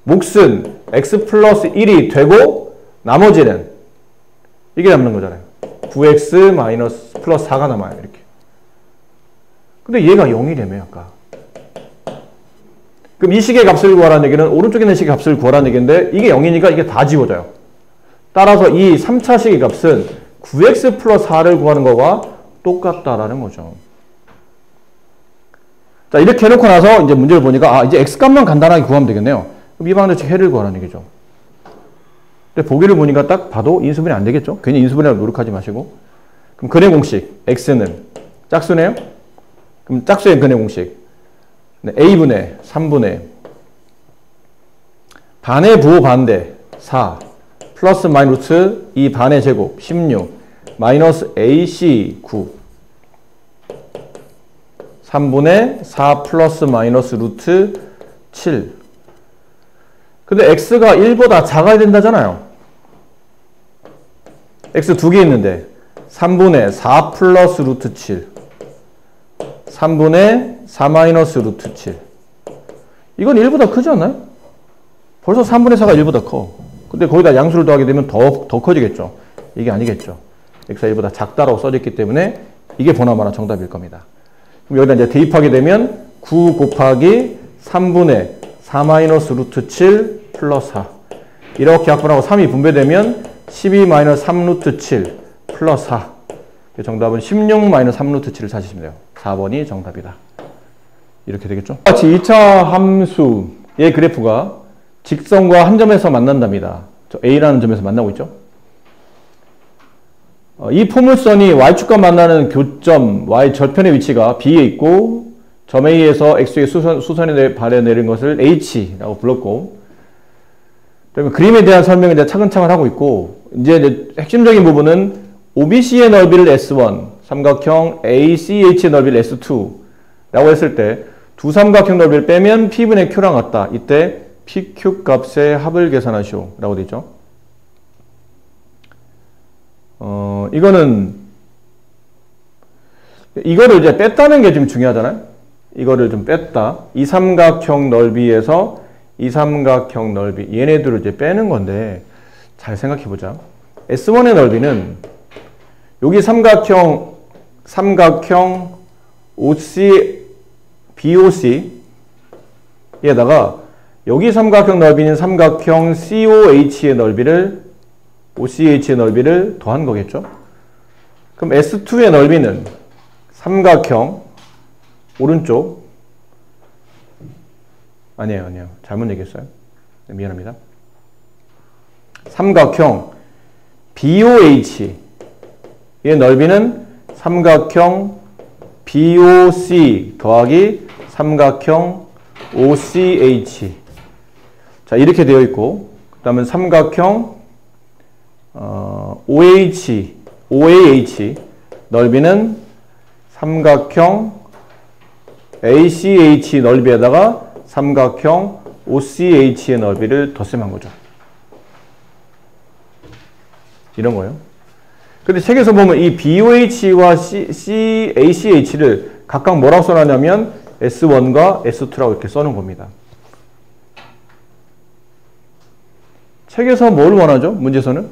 몫은 x 플러스 1이 되고 나머지는 이게 남는 거잖아요. 9x 마이너스 플러스 4가 남아요. 이렇게. 근데 얘가 0이라며 아까. 그럼 이 식의 값을 구하라는 얘기는 오른쪽에 있는 식의 값을 구하라는 얘기인데 이게 0이니까 이게 다 지워져요. 따라서 이 3차식의 값은 9x 플러스 4를 구하는 거와 똑같다라는 거죠. 자 이렇게 해놓고 나서 이제 문제를 보니까 이제 x값만 간단하게 구하면 되겠네요. 그럼 이 방정식 해를 구하라는 얘기죠. 근데 보기를 보니까 딱 봐도 인수분해 안 되겠죠? 괜히 인수분해를 노력하지 마시고. 그럼 근해 공식 x는 짝수네요? 그럼 짝수의 근해 공식 a분의 3분의 반의 부호 반대 4 플러스 마이너스 2 반의 제곱 16 마이너스 ac 9 3분의 4 플러스 마이너스 루트 7 근데 x가 1보다 작아야 된다잖아요. x 두 개 있는데 3분의 4 플러스 루트 7 3분의 4 마이너스 루트 7 이건 1보다 크지 않나요? 벌써 3분의 4가 1보다 커. 근데 거기다 양수를 더하게 되면 더 커지겠죠. 이게 아니겠죠. x가 1보다 작다라고 써졌기 때문에 이게 보나마나 정답일 겁니다. 그럼 여기다 이제 대입하게 되면 9 곱하기 3분의 4 마이너스 루트 7 플러스 4 이렇게 약분하고 3이 분배되면 12 마이너스 3 루트 7 플러스 4 정답은 16 마이너스 3 루트 7을 찾으시면 돼요. 4번이 정답이다. 이렇게 되겠죠? 같이 2차 함수의 그래프가 직선과 한 점에서 만난답니다. 저 A라는 점에서 만나고 있죠? 이 포물선이 Y축과 만나는 교점 Y 절편의 위치가 B에 있고 점 A에서 X의 수선에 발에 내린 것을 H라고 불렀고 그러면 그림에 대한 설명을 이제 차근차근 하고 있고 이제 핵심적인 부분은 OBC의 넓이를 S1, 삼각형 ACH의 넓이를 S2 라고 했을 때 두 삼각형 넓이를 빼면 P분의 Q랑 같다. 이때 PQ 값의 합을 계산하시오 라고 되죠. 이거를 이제 뺐다는 게 좀 중요하잖아요. 이거를 좀 뺐다. 이 삼각형 넓이에서 이 삼각형 넓이, 얘네들을 이제 빼는 건데, 잘 생각해 보자. S1의 넓이는 여기 삼각형 OC, BOC에다가 여기 삼각형 넓이는 삼각형 COH의 넓이를, OCH의 넓이를 더한 거겠죠? 그럼 S2의 넓이는 삼각형 오른쪽 아니에요. 잘못 얘기했어요. 미안합니다. 삼각형 BOH의 넓이는 삼각형 BOC 더하기 삼각형 OCH. 자, 이렇게 되어 있고, 그 다음에 삼각형 OAH 넓이는 삼각형 ACH 넓이에다가 삼각형 OCH의 넓이를 덧셈한 거죠. 이런 거예요. 근데 책에서 보면 이 BOH와 ACH를 각각 뭐라고 써놨냐면 S1과 S2라고 이렇게 써놓은 겁니다. 책에서 뭘 원하죠? 문제에서는?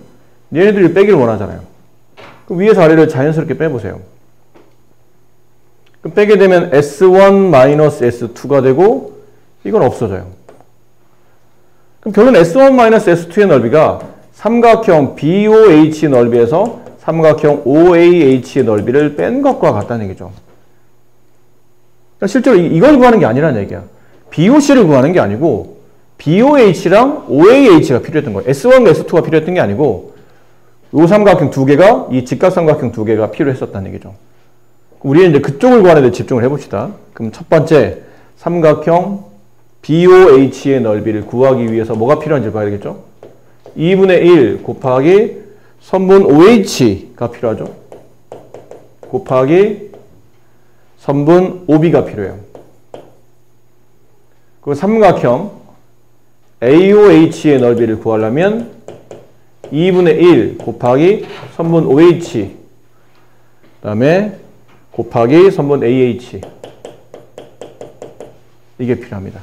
얘네들이 빼기를 원하잖아요. 그럼 위에서 아래를 자연스럽게 빼보세요. 그럼 빼게 되면 S1-S2가 되고 이건 없어져요. 그럼 결론 S1-S2의 넓이가 삼각형 BOH 넓이에서 삼각형 OAH의 넓이를 뺀 것과 같다는 얘기죠. 그러니까 실제로 이걸 구하는 게 아니라는 얘기야. BOC를 구하는 게 아니고 BOH랑 OAH가 필요했던 거예요. S1과 S2가 필요했던 게 아니고 이 삼각형 두 개가, 이 직각삼각형 두 개가 필요했었다는 얘기죠. 우리는 이제 그쪽을 구하는 데 집중을 해봅시다. 그럼 첫 번째 삼각형 BOH의 넓이를 구하기 위해서 뭐가 필요한지 봐야 되겠죠? 2분의 1 곱하기 선분 OH가 필요하죠. 곱하기 선분 OB가 필요해요. 그 삼각형 AOH의 넓이를 구하려면 2분의 1 곱하기 선분 OH 그 다음에 곱하기 선분 AH 이게 필요합니다.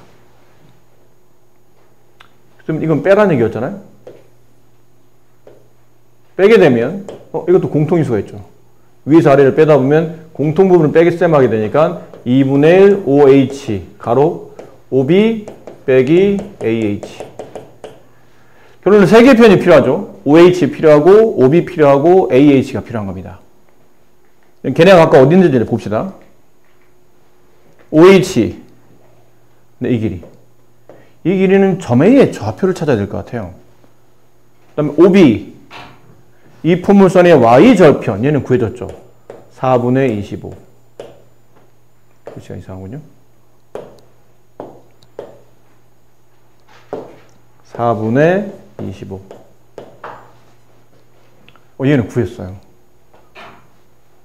그럼 이건 빼라는 얘기였잖아요. 빼게 되면 이것도 공통인수가 있죠. 위에서 아래를 빼다 보면 공통 부분을 빼기셈하게 되니까 2분의 1 OH 가로 OB 빼기 AH. 결론은 세 개의 표현이 필요하죠. OH 필요하고 OB 필요하고 AH가 필요한 겁니다. 걔네가 아까 어디 있는지 봅시다. OH 네, 이 길이. 이 길이는 점 A의 좌표를 찾아야 될 것 같아요. 그 다음에 OB 이 포물선의 Y절편 얘는 구해졌죠. 4분의 25 글씨가 이상하군요. 4분의 25 얘는 구했어요.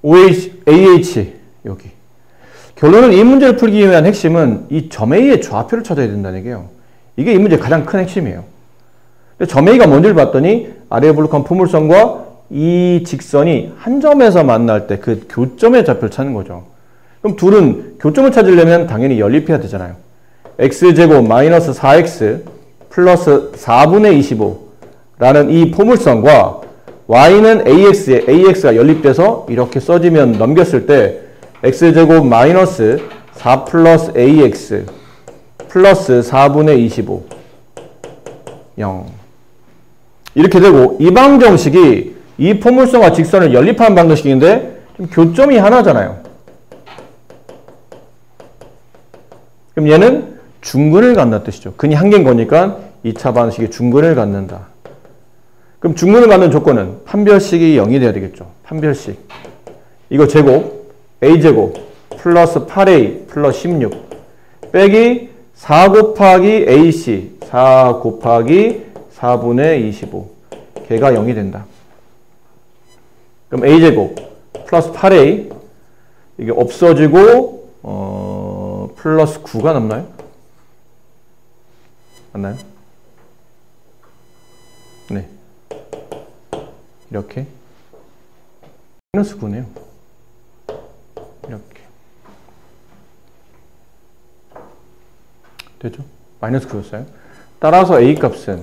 OH, AH 여기. 결론은 이 문제를 풀기 위한 핵심은 이 점 A의 좌표를 찾아야 된다는 얘기예요. 이게 이 문제의 가장 큰 핵심이에요. 점 A가 뭔지를 봤더니 아래에 블록한 포물선과 이 직선이 한 점에서 만날 때 그 교점의 좌표를 찾는 거죠. 그럼 둘은 교점을 찾으려면 당연히 연립해야 되잖아요. x제곱 마이너스 4x 플러스 4분의 25라는 이 포물선과 y는 ax에 ax가 연립돼서 이렇게 써지면 넘겼을 때 x제곱 마이너스 4 플러스 ax 플러스 4분의 25 0 이렇게 되고 이 방정식이 이 포물선과 직선을 연립하는 방정식인데 교점이 하나잖아요. 그럼 얘는 중근을 갖는 뜻이죠. 근이 한 개인 거니까 2차 방정식이 중근을 갖는다. 그럼 중근을 갖는 조건은 판별식이 0이 돼야 되겠죠. 판별식. 이거 제곱 a제곱 플러스 8a 플러스 16 빼기 4 곱하기 ac 4 곱하기 4분의 25 걔가 0이 된다. 그럼 a제곱 플러스 8a 이게 없어지고 플러스 9가 남나요? 맞나요? 네. 이렇게 마이너스 9네요. 이렇게 되죠? 마이너스 9였어요. 따라서 a 값은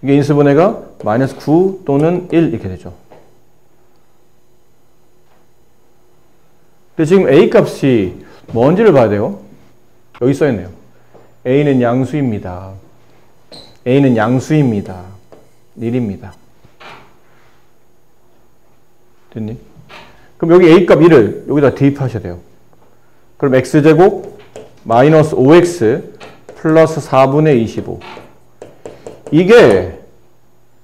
이게 인수분해가 마이너스 9 또는 1 이렇게 되죠. 근데 지금 a 값이 뭔지를 봐야 돼요. 여기 써있네요. a는 양수입니다. a는 양수입니다. 1입니다. 됐니? 그럼 여기 a 값 1을 여기다 대입하셔야 돼요. 그럼 x제곱 마이너스 5x 플러스 4분의 25. 이게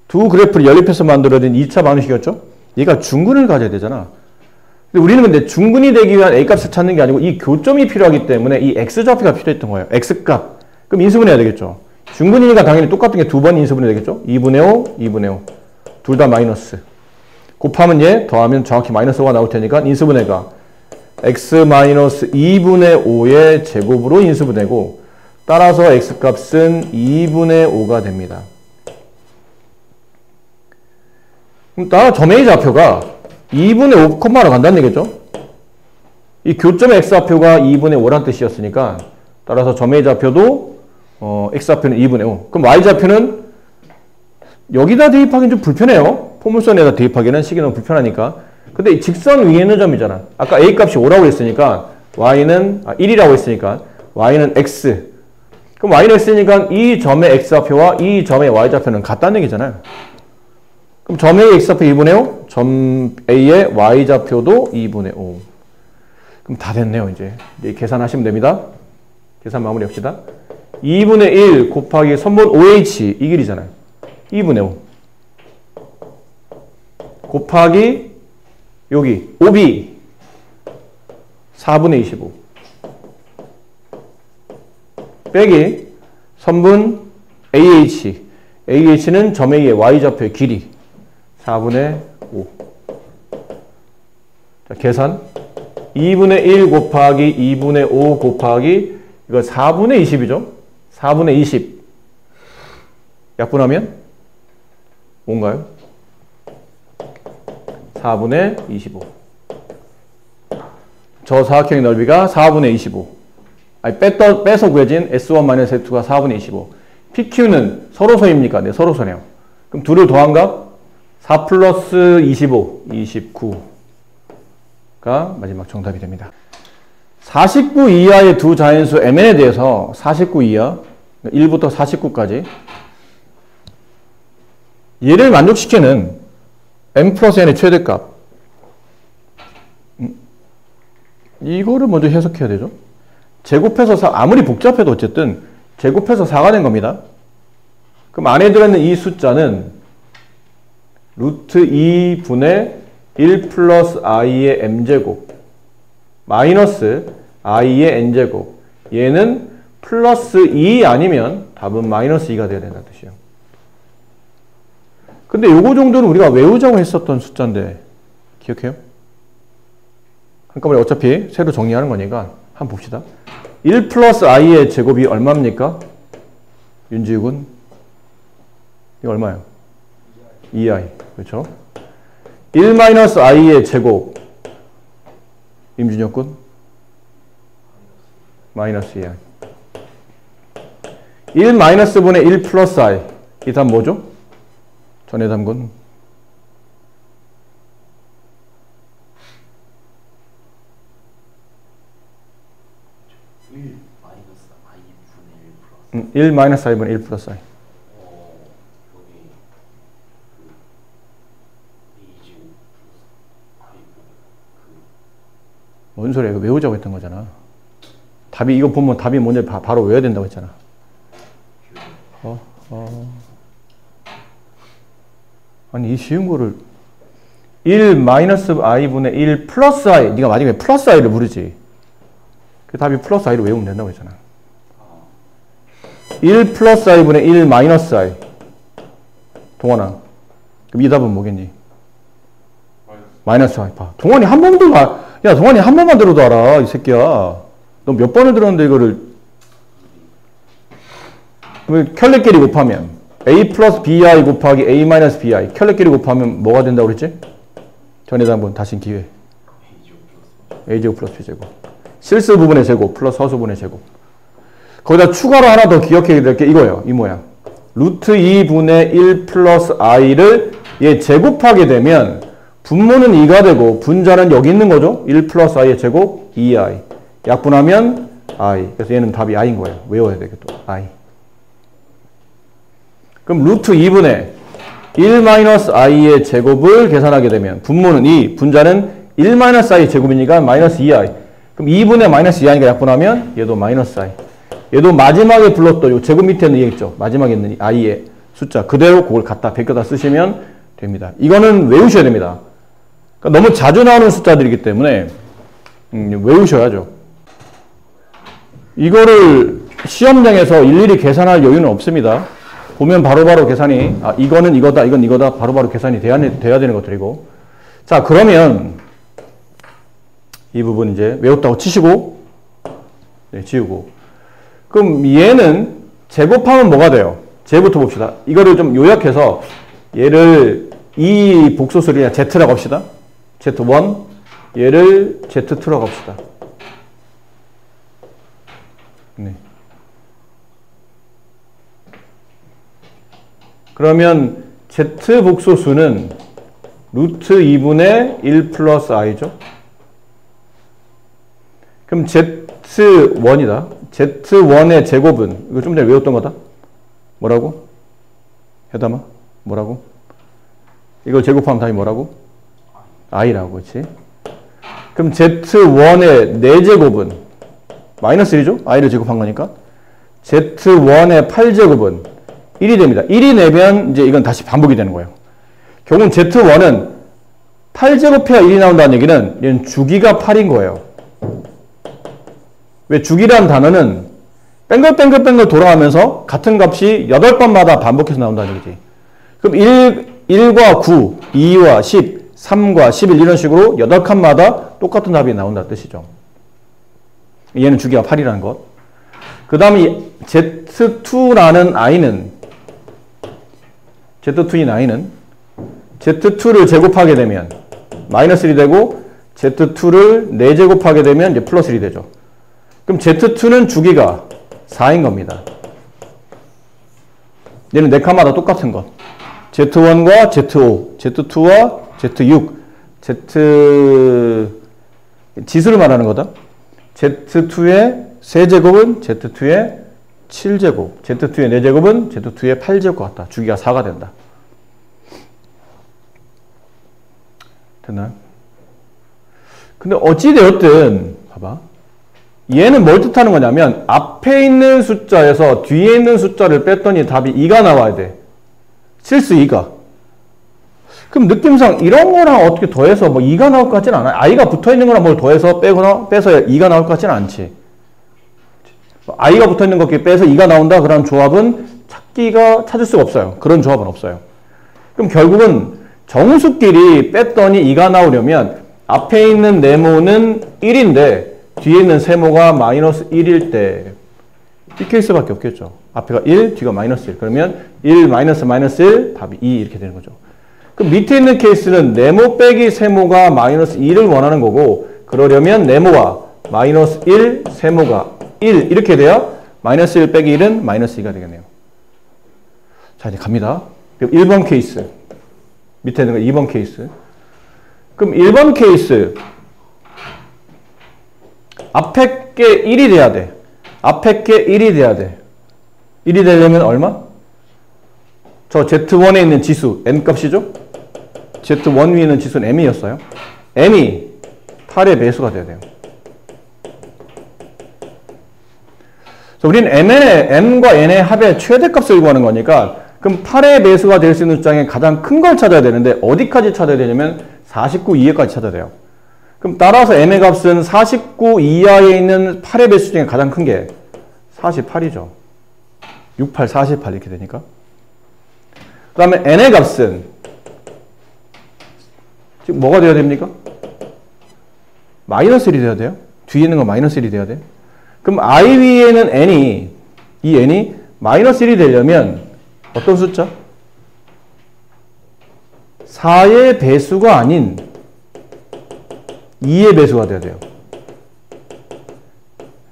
두 그래프를 연립해서 만들어진 2차 방정식이었죠? 얘가 중근을 가져야 되잖아. 근데 우리는 근데 중근이 되기 위한 a값을 찾는 게 아니고 이 교점이 필요하기 때문에 이 x좌표가 필요했던 거예요. x값. 그럼 인수분해해야 되겠죠. 중근이니까 당연히 똑같은 게 두 번 인수분해 되겠죠. 2분의 5, 2분의 5. 둘 다 마이너스. 곱하면 얘, 더하면 정확히 마이너스 5가 나올 테니까 인수분해가 x-2분의 5의 제곱으로 인수분해고 따라서 x값은 2분의 5가 됩니다. 그럼 따라 점의 좌표가 2분의 5,로 간다는 얘기죠. 이 교점의 x좌표가 2분의 5란 뜻이었으니까 따라서 점의 좌표도 x좌표는 2분의 5. 그럼 y좌표는 여기다 대입하기는 좀 불편해요. 포물선에다 대입하기는 식이 너무 불편하니까. 근데 이 직선 위에 있는 점이잖아. 아까 a값이 5라고 했으니까 y는 1이라고 했으니까 y는 x. 그럼 y는 x니까 이 점의 x좌표와 이 점의 y좌표는 같다는 얘기잖아요. 그럼 점 A의 x좌표 2분의 5, 점 A의 y좌표도 2분의 5. 그럼 다 됐네요, 이제 계산하시면 됩니다. 계산 마무리합시다. 2분의 1 곱하기 선분 OH 이 길이잖아요. 2분의 5. 곱하기 여기 OB 4분의 25. 빼기 선분 AH. AH는 점 A의 y좌표의 길이 4분의 5. 자, 계산 2분의 1 곱하기 2분의 5 곱하기 이거 4분의 20이죠. 4분의 20 약분하면 뭔가요? 4분의 25. 저 사각형의 넓이가 4분의 25. 아니 빼서 구해진 S1-S2가 4분의 25. PQ는 서로선입니까? 네, 서로선이에요. 그럼 둘을 더한 값 4 플러스 25, 29가 마지막 정답이 됩니다. 49 이하의 두 자연수 mn에 대해서 49 이하, 1부터 49까지 얘를 만족시키는 m 플러스 n의 최대값 이거를 먼저 해석해야 되죠. 제곱해서 4, 아무리 복잡해도 어쨌든 제곱해서 4가 된 겁니다. 그럼 안에 들어있는 이 숫자는 루트 2분의 1 플러스 i의 m제곱 마이너스 i의 n제곱 얘는 플러스 2 아니면 답은 마이너스 2가 돼야 된다는 뜻이에요. 근데 요거 정도는 우리가 외우자고 했었던 숫자인데 기억해요? 한꺼번에 어차피 새로 정리하는 거니까 한번 봅시다. 1 플러스 i의 제곱이 얼마입니까? 윤지욱은 이거 얼마예요? 2i 그렇죠? 1 마이너스 i의 제곱 임준혁 군 마이너스 2i 1 마이너스 분의 1 플러스 i 이 답 뭐죠? 전해담 군 1 마이너스 i분의 1 플러스 i 뭔 소리야? 이거 외우자고 했던 거잖아. 답이 이거 보면 답이 뭔지 바로 외워야 된다고 했잖아. 아니 이 쉬운 거를 1 마이너스 i분의 1 플러스 i 네가 마지막에 플러스 i를 부르지. 그 답이 플러스 i를 외우면 된다고 했잖아. 1 플러스 i분의 1 마이너스 i 동원아 그럼 이 답은 뭐겠니? 마이너스 알파. 동환이 한 번도 야, 동환이 한 번만 들어도 알아, 이 새끼야. 너 몇 번을 들었는데 이거를. 켤레끼리 곱하면 a 플러스 bi 곱하기 a 마이너스 bi. 켤레끼리 곱하면 뭐가 된다고 그랬지? 전에도 한번 다시 기회. a제곱 플러스 b제곱. 실수 부분의 제곱 플러스 허수 부분의 제곱. 거기다 추가로 하나 더 기억해야 될 게 이거예요. 이 모양. 루트 2분의 1 플러스 i를 얘 제곱하게 되면 분모는 2가 되고 분자는 여기 있는 거죠. 1 플러스 i의 제곱 2i. 약분하면 i. 그래서 얘는 답이 i인 거예요. 외워야 되겠다. i. 그럼 루트 2분의 1 마이너스 i의 제곱을 계산하게 되면 분모는 2, 분자는 1 마이너스 i 제곱이니까 마이너스 2i. 그럼 2분의 마이너스 2i니까 약분하면 얘도 마이너스 i. 얘도 마지막에 불렀던 요 제곱 밑에는 얘 있죠. 마지막에 있는 i의 숫자 그대로 그걸 갖다 베껴다 쓰시면 됩니다. 이거는 외우셔야 됩니다. 그러니까 너무 자주 나오는 숫자들이기 때문에 외우셔야죠. 이거를 시험장에서 일일이 계산할 여유는 없습니다. 보면 바로바로 계산이 이거는 이거다 이건 이거다 바로바로 계산이 돼야 되는 것들이고. 자, 그러면 이 부분 이제 외웠다고 치시고 네, 지우고. 그럼 얘는 제곱하면 뭐가 돼요? 쟤부터 봅시다. 이거를 좀 요약해서 얘를 이 복소수를 그냥 Z라고 합시다. Z1 얘를 Z2라고 합시다. 네. 그러면 Z 복소수는 루트 2분의 1 플러스 i죠. 그럼 Z1이다. Z1의 제곱은 이거 좀 전에 외웠던 거다. 뭐라고? 해담아? 뭐라고? 이걸 제곱하면 답이 뭐라고? i라고, 그렇지? 그럼 Z1의 4제곱은 마이너스 1이죠? i를 제곱한 거니까. Z1의 8제곱은 1이 됩니다. 1이 내면 이제 이건 다시 반복이 되는 거예요. 결국은 Z1은 8제곱해야 1이 나온다는 얘기는 얘는 주기가 8인 거예요. 왜 주기라는 단어는 뺑글뺑글 돌아가면서 같은 값이 8번마다 반복해서 나온다는 얘기지. 그럼 1과 9, 2와 10, 3과 11 이런 식으로 8칸마다 똑같은 답이 나온다는 뜻이죠. 얘는 주기가 8이라는 것. 그 다음에 Z2라는 i는 Z2인 i는 Z2를 제곱하게 되면 마이너스 1이 되고 Z2를 4제곱하게 되면 이제 플러스 1이 되죠. 그럼 Z2는 주기가 4인 겁니다. 얘는 4칸마다 똑같은 것. Z1과 Z5, Z2와 Z6, Z 지수를 말하는 거다. Z2의 세제곱은 Z2의 7제곱, Z2의 4제곱은 Z2의 8제곱 같다. 주기가 4가 된다. 됐나요? 근데 어찌되었든 봐봐. 얘는 뭘 뜻하는 거냐면 앞에 있는 숫자에서 뒤에 있는 숫자를 뺐더니 답이 2가 나와야 돼. 실수 2가. 그럼 느낌상 이런 거랑 어떻게 더해서 뭐 2가 나올 것 같지는 않아요. i가 붙어있는 거랑 뭘 더해서 빼거나 빼서 2가 나올 것 같지는 않지. i가 붙어있는 거 빼서 2가 나온다 그런 조합은 찾을 수가 없어요. 그런 조합은 없어요. 그럼 결국은 정수끼리 뺐더니 2가 나오려면 앞에 있는 네모는 1인데 뒤에 있는 세모가 마이너스 1일 때 이 케이스밖에 없겠죠. 앞에가 1, 뒤가 마이너스 1. 그러면 1, 마이너스 1, 답이 2 이렇게 되는 거죠. 그럼 밑에 있는 케이스는 네모 빼기 세모가 마이너스 2를 원하는 거고 그러려면 네모와 마이너스 1, 세모가 1 이렇게 돼야 마이너스 1 빼기 1은 마이너스 2가 되겠네요. 자, 이제 갑니다. 1번 케이스. 밑에 있는 거 2번 케이스. 그럼 1번 케이스 앞에 게 1이 돼야 돼. 앞에 게 1이 돼야 돼. 1이 되려면 얼마? 저 Z1에 있는 지수 n값이죠? Z1 위에 있는 지수는 m이었어요. m이 8의 배수가 돼야 돼요. 그래서 우리는 m과 n의 합의 최대값을 구하는 거니까 그럼 8의 배수가 될 수 있는 숫자의 가장 큰 걸 찾아야 되는데 어디까지 찾아야 되냐면 49 이하까지 찾아야 돼요. 그럼 따라서 m의 값은 49 이하에 있는 8의 배수 중에 가장 큰 게 48이죠. 68, 48 이렇게 되니까. 그 다음에 n의 값은 지금 뭐가 돼야 됩니까? 마이너스 1이 돼야 돼요. 뒤에 있는 건 마이너스 1이 돼야 돼요. 그럼 I 위에는 이 n이 마이너스 1이 되려면 어떤 숫자? 4의 배수가 아닌 2의 배수가 돼야 돼요.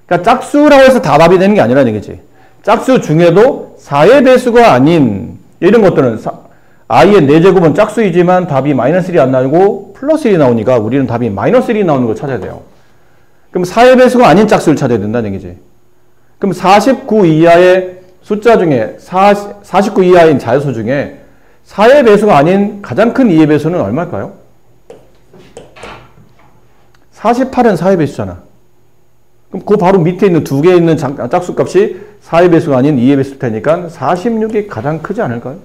그러니까 짝수라고 해서 다 답이 되는 게 아니라는 얘기지. 짝수 중에도 4의 배수가 아닌 이런 것들은 i의 4제곱은 짝수이지만 답이 마이너스 1이 안 나오고 플러스 1이 나오니까 우리는 답이 마이너스 1이 나오는 걸 찾아야 돼요. 그럼 4의 배수가 아닌 짝수를 찾아야 된다는 얘기지. 그럼 49 이하의 숫자 중에 49 이하인 자연수 중에 4의 배수가 아닌 가장 큰 2의 배수는 얼마일까요? 48은 4의 배수잖아. 그럼 그 바로 밑에 있는 두 개 있는 짝수 값이 4의 배수가 아닌 2의 배수일 테니까 46이 가장 크지 않을까요?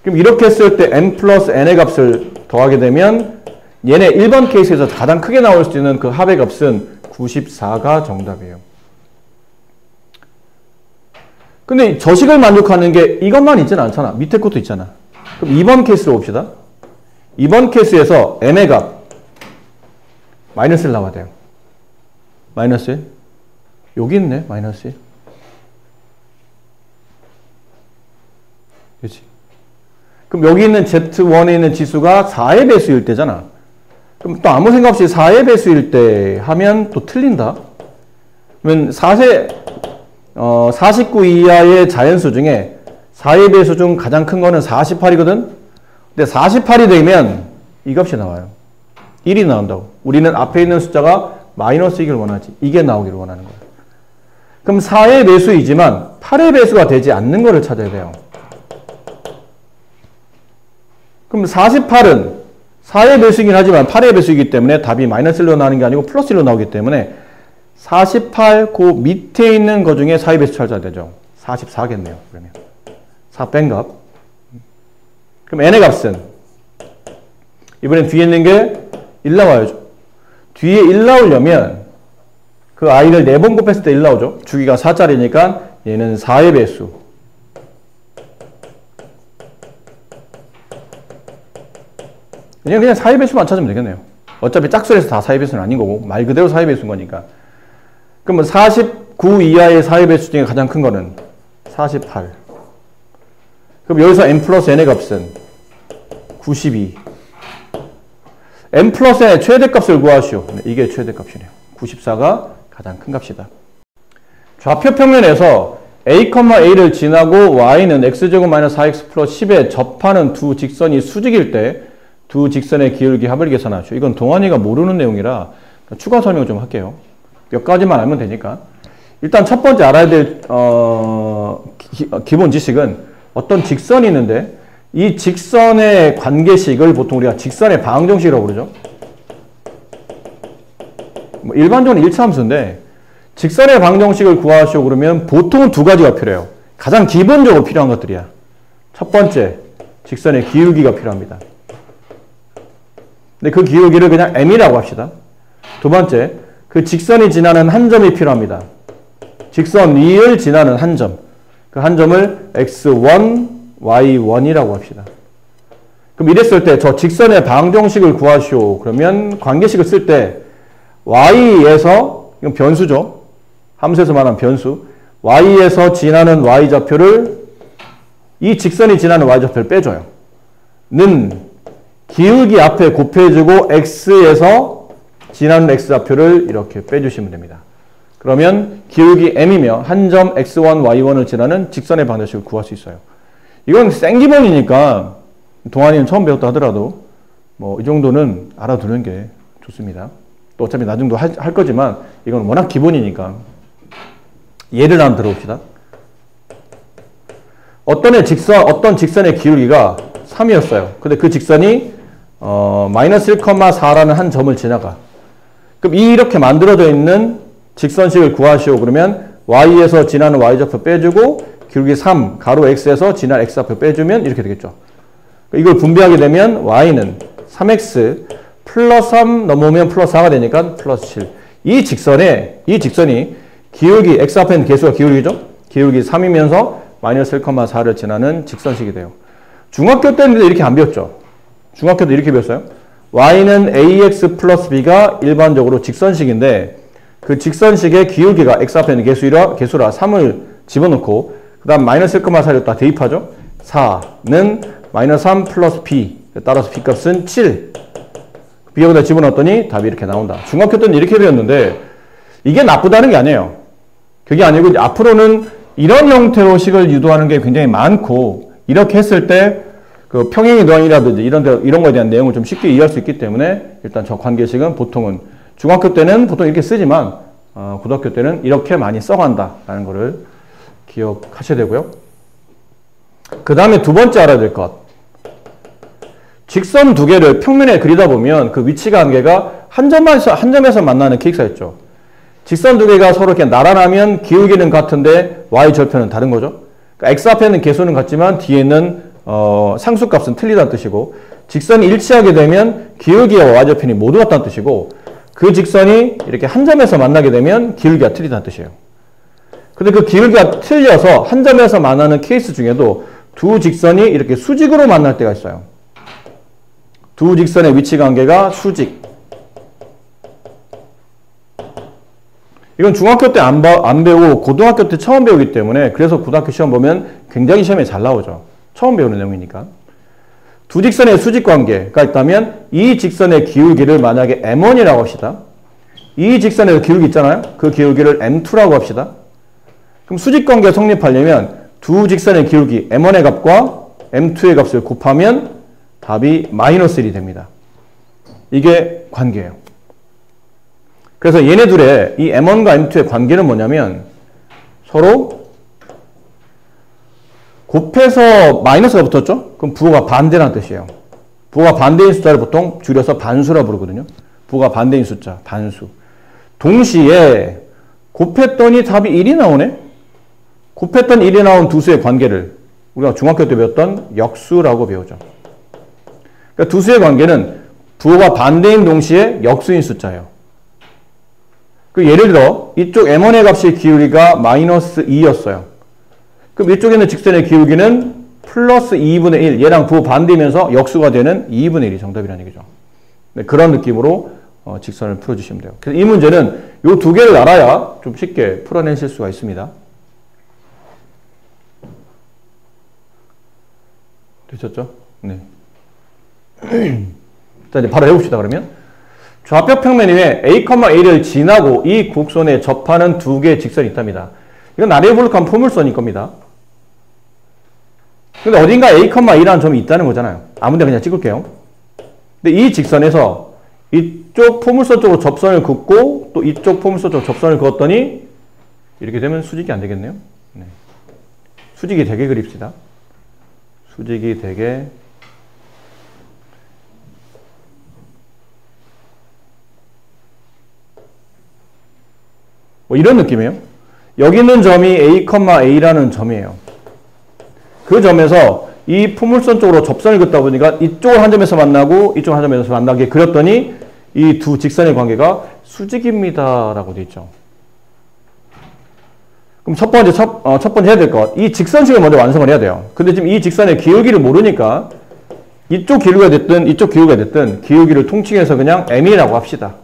그럼 이렇게 했을 때 n 플러스 n의 값을 더하게 되면 얘네 1번 케이스에서 가장 크게 나올 수 있는 그 합의 값은 94가 정답이에요. 근데 저식을 만족하는 게 이것만 있지는 않잖아. 밑에 것도 있잖아. 그럼 2번 케이스로 봅시다. 2번 케이스에서 n의 값 마이너스 1 나와야 돼요. 마이너스 1. 여기 있네. 마이너스 1. 그렇지. 그럼 여기 있는 Z1에 있는 지수가 4의 배수일 때잖아. 그럼 또 아무 생각 없이 4의 배수일 때 하면 또 틀린다. 그러면 49 이하의 자연수 중에 4의 배수 중 가장 큰 거는 48이거든? 근데 48이 되면 이 값이 나와요. 1이 나온다고. 우리는 앞에 있는 숫자가 마이너스이길 원하지. 이게 나오기를 원하는 거예요. 그럼 4의 배수이지만 8의 배수가 되지 않는 거를 찾아야 돼요. 그럼 48은 4의 배수이긴 하지만 8의 배수이기 때문에 답이 마이너스 1로 나오는 게 아니고 플러스 1로 나오기 때문에 48, 그 밑에 있는 것 중에 4의 배수 찾아야 되죠. 44겠네요. 그러면 4 뺀 값. 그럼 n의 값은 이번엔 뒤에 있는 게 1 나와야죠. 뒤에 1 나오려면 그 i를 4번 곱했을 때 1 나오죠. 주기가 4짜리니까 얘는 4의 배수. 그냥 4의 배수만 찾으면 되겠네요. 어차피 짝수에서 다 4의 배수는 아닌 거고 말 그대로 4의 배수인 거니까. 그러면 49 이하의 4의 배수 중에 가장 큰 거는 48. 그럼 여기서 n 플러스 n의 값은 92. n 플러스 n의 최대값을 구하시오. 이게 최대값이네요. 94가 가장 큰 값이다. 좌표 평면에서 a,a를 지나고 y는 x제곱 마이너스 4x 플러스 10에 접하는 두 직선이 수직일 때 두 직선의 기울기 합을 계산하시오. 이건 동환이가 모르는 내용이라 추가 설명을 좀 할게요. 몇 가지만 알면 되니까. 일단 첫 번째 알아야 될 기본 지식은 어떤 직선이 있는데 이 직선의 관계식을 보통 우리가 직선의 방정식이라고 그러죠. 뭐 일반적으로 1차 함수인데 직선의 방정식을 구하시오 그러면 보통은 두 가지가 필요해요. 가장 기본적으로 필요한 것들이야. 첫 번째, 직선의 기울기가 필요합니다. 근데 그 기울기를 그냥 m이라고 합시다. 두 번째, 그 직선이 지나는 한 점이 필요합니다. 직선 위를 지나는 한 점. 그 한 점을 x1, y1이라고 합시다. 그럼 이랬을 때 저 직선의 방정식을 구하시오. 그러면 관계식을 쓸 때 y에서, 이건 변수죠. 함수에서 말하는 변수. y에서 지나는 y좌표를 이 직선이 지나는 y좌표를 빼줘요. 는 기울기 앞에 곱해주고 x에서 지나는 x좌표를 이렇게 빼주시면 됩니다. 그러면 기울기 m이며 한 점 x1, y1을 지나는 직선의 방정식을 구할 수 있어요. 이건 생기본이니까 동환이는 처음 배웠다 하더라도 뭐 이 정도는 알아두는 게 좋습니다. 또 어차피 나중에도 할 거지만 이건 워낙 기본이니까 예를 한번 들어봅시다. 어떤 직선의 기울기가 3이었어요. 근데 그 직선이 마이너스 1,4라는 한 점을 지나가. 그럼 이렇게 만들어져 있는 직선식을 구하시오. 그러면 y에서 지나는 y좌표 빼주고 기울기 3 가로 x에서 지나는 x좌표 빼주면 이렇게 되겠죠. 이걸 분배하게 되면 y는 3x 플러스 3 넘어오면 플러스 4가 되니까 플러스 7. 이 직선이 기울기 x 앞에 있는 개수가 기울기죠. 기울기 3이면서 마이너스 1,4를 지나는 직선식이 돼요. 중학교 때는 이렇게 안 배웠죠. 중학교 때 이렇게 배웠어요. y는 ax 플러스 b가 일반적으로 직선식인데 그 직선식의 기울기가 x 앞에 있는 개수라 3을 집어넣고 그 다음 마이너스 1,4를 다 대입하죠. 4는 마이너스 3 플러스 b 따라서 b 값은 7 b 여기다 집어넣었더니 답이 이렇게 나온다. 중학교 때는 이렇게 배웠는데 이게 나쁘다는 게 아니에요. 그게 아니고 이제 앞으로는 이런 형태로 식을 유도하는 게 굉장히 많고 이렇게 했을 때 그 평행이동이라든지 이런 거에 대한 내용을 좀 쉽게 이해할 수 있기 때문에 일단 저 관계식은 보통은 중학교 때는 보통 이렇게 쓰지만 고등학교 때는 이렇게 많이 써간다라는 거를 기억하셔야 되고요. 그 다음에 두 번째 알아야 될 것. 직선 두 개를 평면에 그리다 보면 그 위치 관계가 한 점에서 만나는 케이스가 있죠. 직선 두 개가 서로 이렇게 나란하면 기울기는 같은데 y 절편은 다른 거죠. 그러니까 x 앞에 있는 개수는 같지만 뒤에 있는 상수값은 틀리다는 뜻이고 직선이 일치하게 되면 기울기와 y 절편이 모두 같다는 뜻이고 그 직선이 이렇게 한 점에서 만나게 되면 기울기가 틀리다는 뜻이에요. 근데 그 기울기가 틀려서 한 점에서 만나는 케이스 중에도 두 직선이 이렇게 수직으로 만날 때가 있어요. 두 직선의 위치 관계가 수직. 이건 중학교 때 안 배우고 고등학교 때 처음 배우기 때문에 그래서 고등학교 시험 보면 굉장히 시험에 잘 나오죠. 처음 배우는 내용이니까. 두 직선의 수직 관계가 있다면 이 직선의 기울기를 만약에 m1이라고 합시다. 이 직선의 기울기 있잖아요. 그 기울기를 m2라고 합시다. 그럼 수직 관계가 성립하려면 두 직선의 기울기 m1의 값과 m2의 값을 곱하면 답이 마이너스 1이 됩니다. 이게 관계예요. 그래서 얘네 둘의 이 m1과 m2의 관계는 뭐냐면 서로 곱해서 마이너스가 붙었죠? 그럼 부호가 반대라는 뜻이에요. 부호가 반대인 숫자를 보통 줄여서 반수라 부르거든요. 부호가 반대인 숫자, 반수. 동시에 곱했더니 답이 1이 나오네? 곱했던 1이 나온 두 수의 관계를 우리가 중학교 때 배웠던 역수라고 배우죠. 그러니까 두 수의 관계는 부호가 반대인 동시에 역수인 숫자예요. 그 예를 들어 이쪽 m1의 값의 기울기가 마이너스 2였어요. 그럼 이쪽에 있는 직선의 기울기는 플러스 2분의 1, 얘랑 부호 반대면서 역수가 되는 2분의 1이 정답이라는 얘기죠. 네, 그런 느낌으로 직선을 풀어주시면 돼요. 그래서 이 문제는 이 두 개를 알아야 좀 쉽게 풀어내실 수가 있습니다. 되셨죠? 네. 자, 이제 바로 해봅시다, 그러면. 좌표 평면 위에 A, A를 지나고 이 곡선에 접하는 두 개의 직선이 있답니다. 이건 아레오블록한 포물선일 겁니다. 근데 어딘가 A, A라는 점이 있다는 거잖아요. 아무데 그냥 찍을게요. 근데 이 직선에서 이쪽 포물선 쪽으로 접선을 긋고 또 이쪽 포물선 쪽으로 접선을 그었더니 이렇게 되면 수직이 안 되겠네요. 네. 수직이 되게 그립시다. 수직이 되게 뭐 이런 느낌이에요. 여기 있는 점이 A, A라는 점이에요. 그 점에서 이 포물선 쪽으로 접선을 긋다 보니까 이쪽을 한 점에서 만나고 이쪽을 한 점에서 만나게 그렸더니 이 두 직선의 관계가 수직입니다 라고 되어 있죠. 그럼 첫 번째 해야 될 것, 이 직선식을 먼저 완성을 해야 돼요. 근데 지금 이 직선의 기울기를 모르니까 이쪽 기울기가 됐든 이쪽 기울기가 됐든 기울기를 통칭해서 그냥 m이라고 합시다.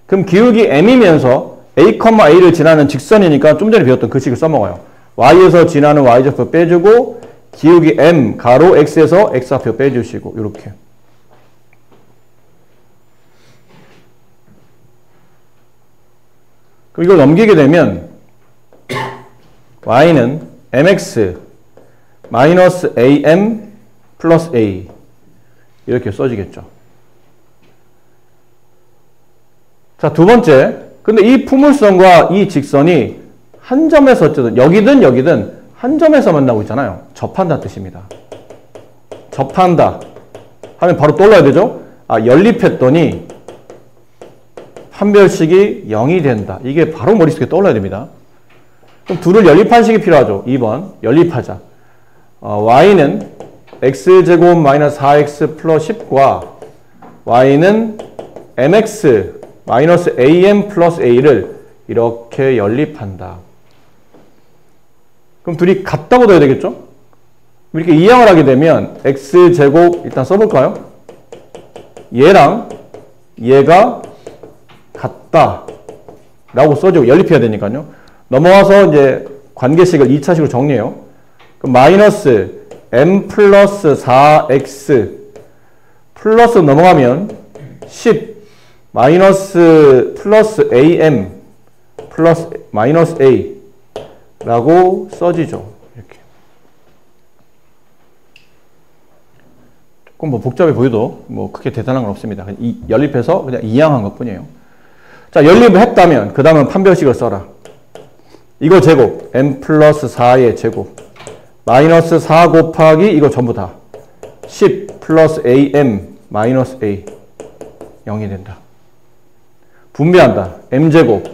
그럼 기울기 m이면서 A, A를 지나는 직선이니까 좀 전에 배웠던 그 식을 써먹어요. y에서 지나는 y좌표 빼주고 기울기 m 가로 x에서 x좌표 빼주시고 이렇게. 그럼 이걸 넘기게 되면 y는 mx 마이너스 am 플러스 a 이렇게 써지겠죠. 자, 두 번째. 근데 이 포물선과 이 직선이 한 점에서 어쨌든 여기든 한 점에서 만나고 있잖아요. 접한다는 뜻입니다. 접한다 하면 바로 떠올라야 되죠. 연립했더니 판별식이 0이 된다. 이게 바로 머릿속에 떠올라야 됩니다. 그럼 둘을 연립한 식이 필요하죠. 2번 연립하자. y는 x제곱 마이너스 4x 플러스 10과 y는 mx 마이너스 am 플러스 a를 이렇게 연립한다. 그럼 둘이 같다고 둬야 되겠죠? 이렇게 이항을 하게 되면 x제곱 일단 써볼까요? 얘랑 얘가 같다 라고 써주고 연립해야 되니까요. 넘어와서 이제 관계식을 2차식으로 정리해요. 그럼 마이너스 m 플러스 4x 플러스 넘어가면 10 마이너스 플러스 am 플러스 마이너스 a 라고 써지죠. 이렇게. 조금 뭐 복잡해 보여도 뭐 크게 대단한 건 없습니다. 연립해서 그냥 이항한 것 뿐이에요. 자, 연립을 했다면 그 다음은 판별식을 써라. 이거 제곱 m 플러스 4의 제곱 마이너스 4 곱하기 이거 전부 다 10 플러스 am 마이너스 a 0이 된다. 분배한다. m제곱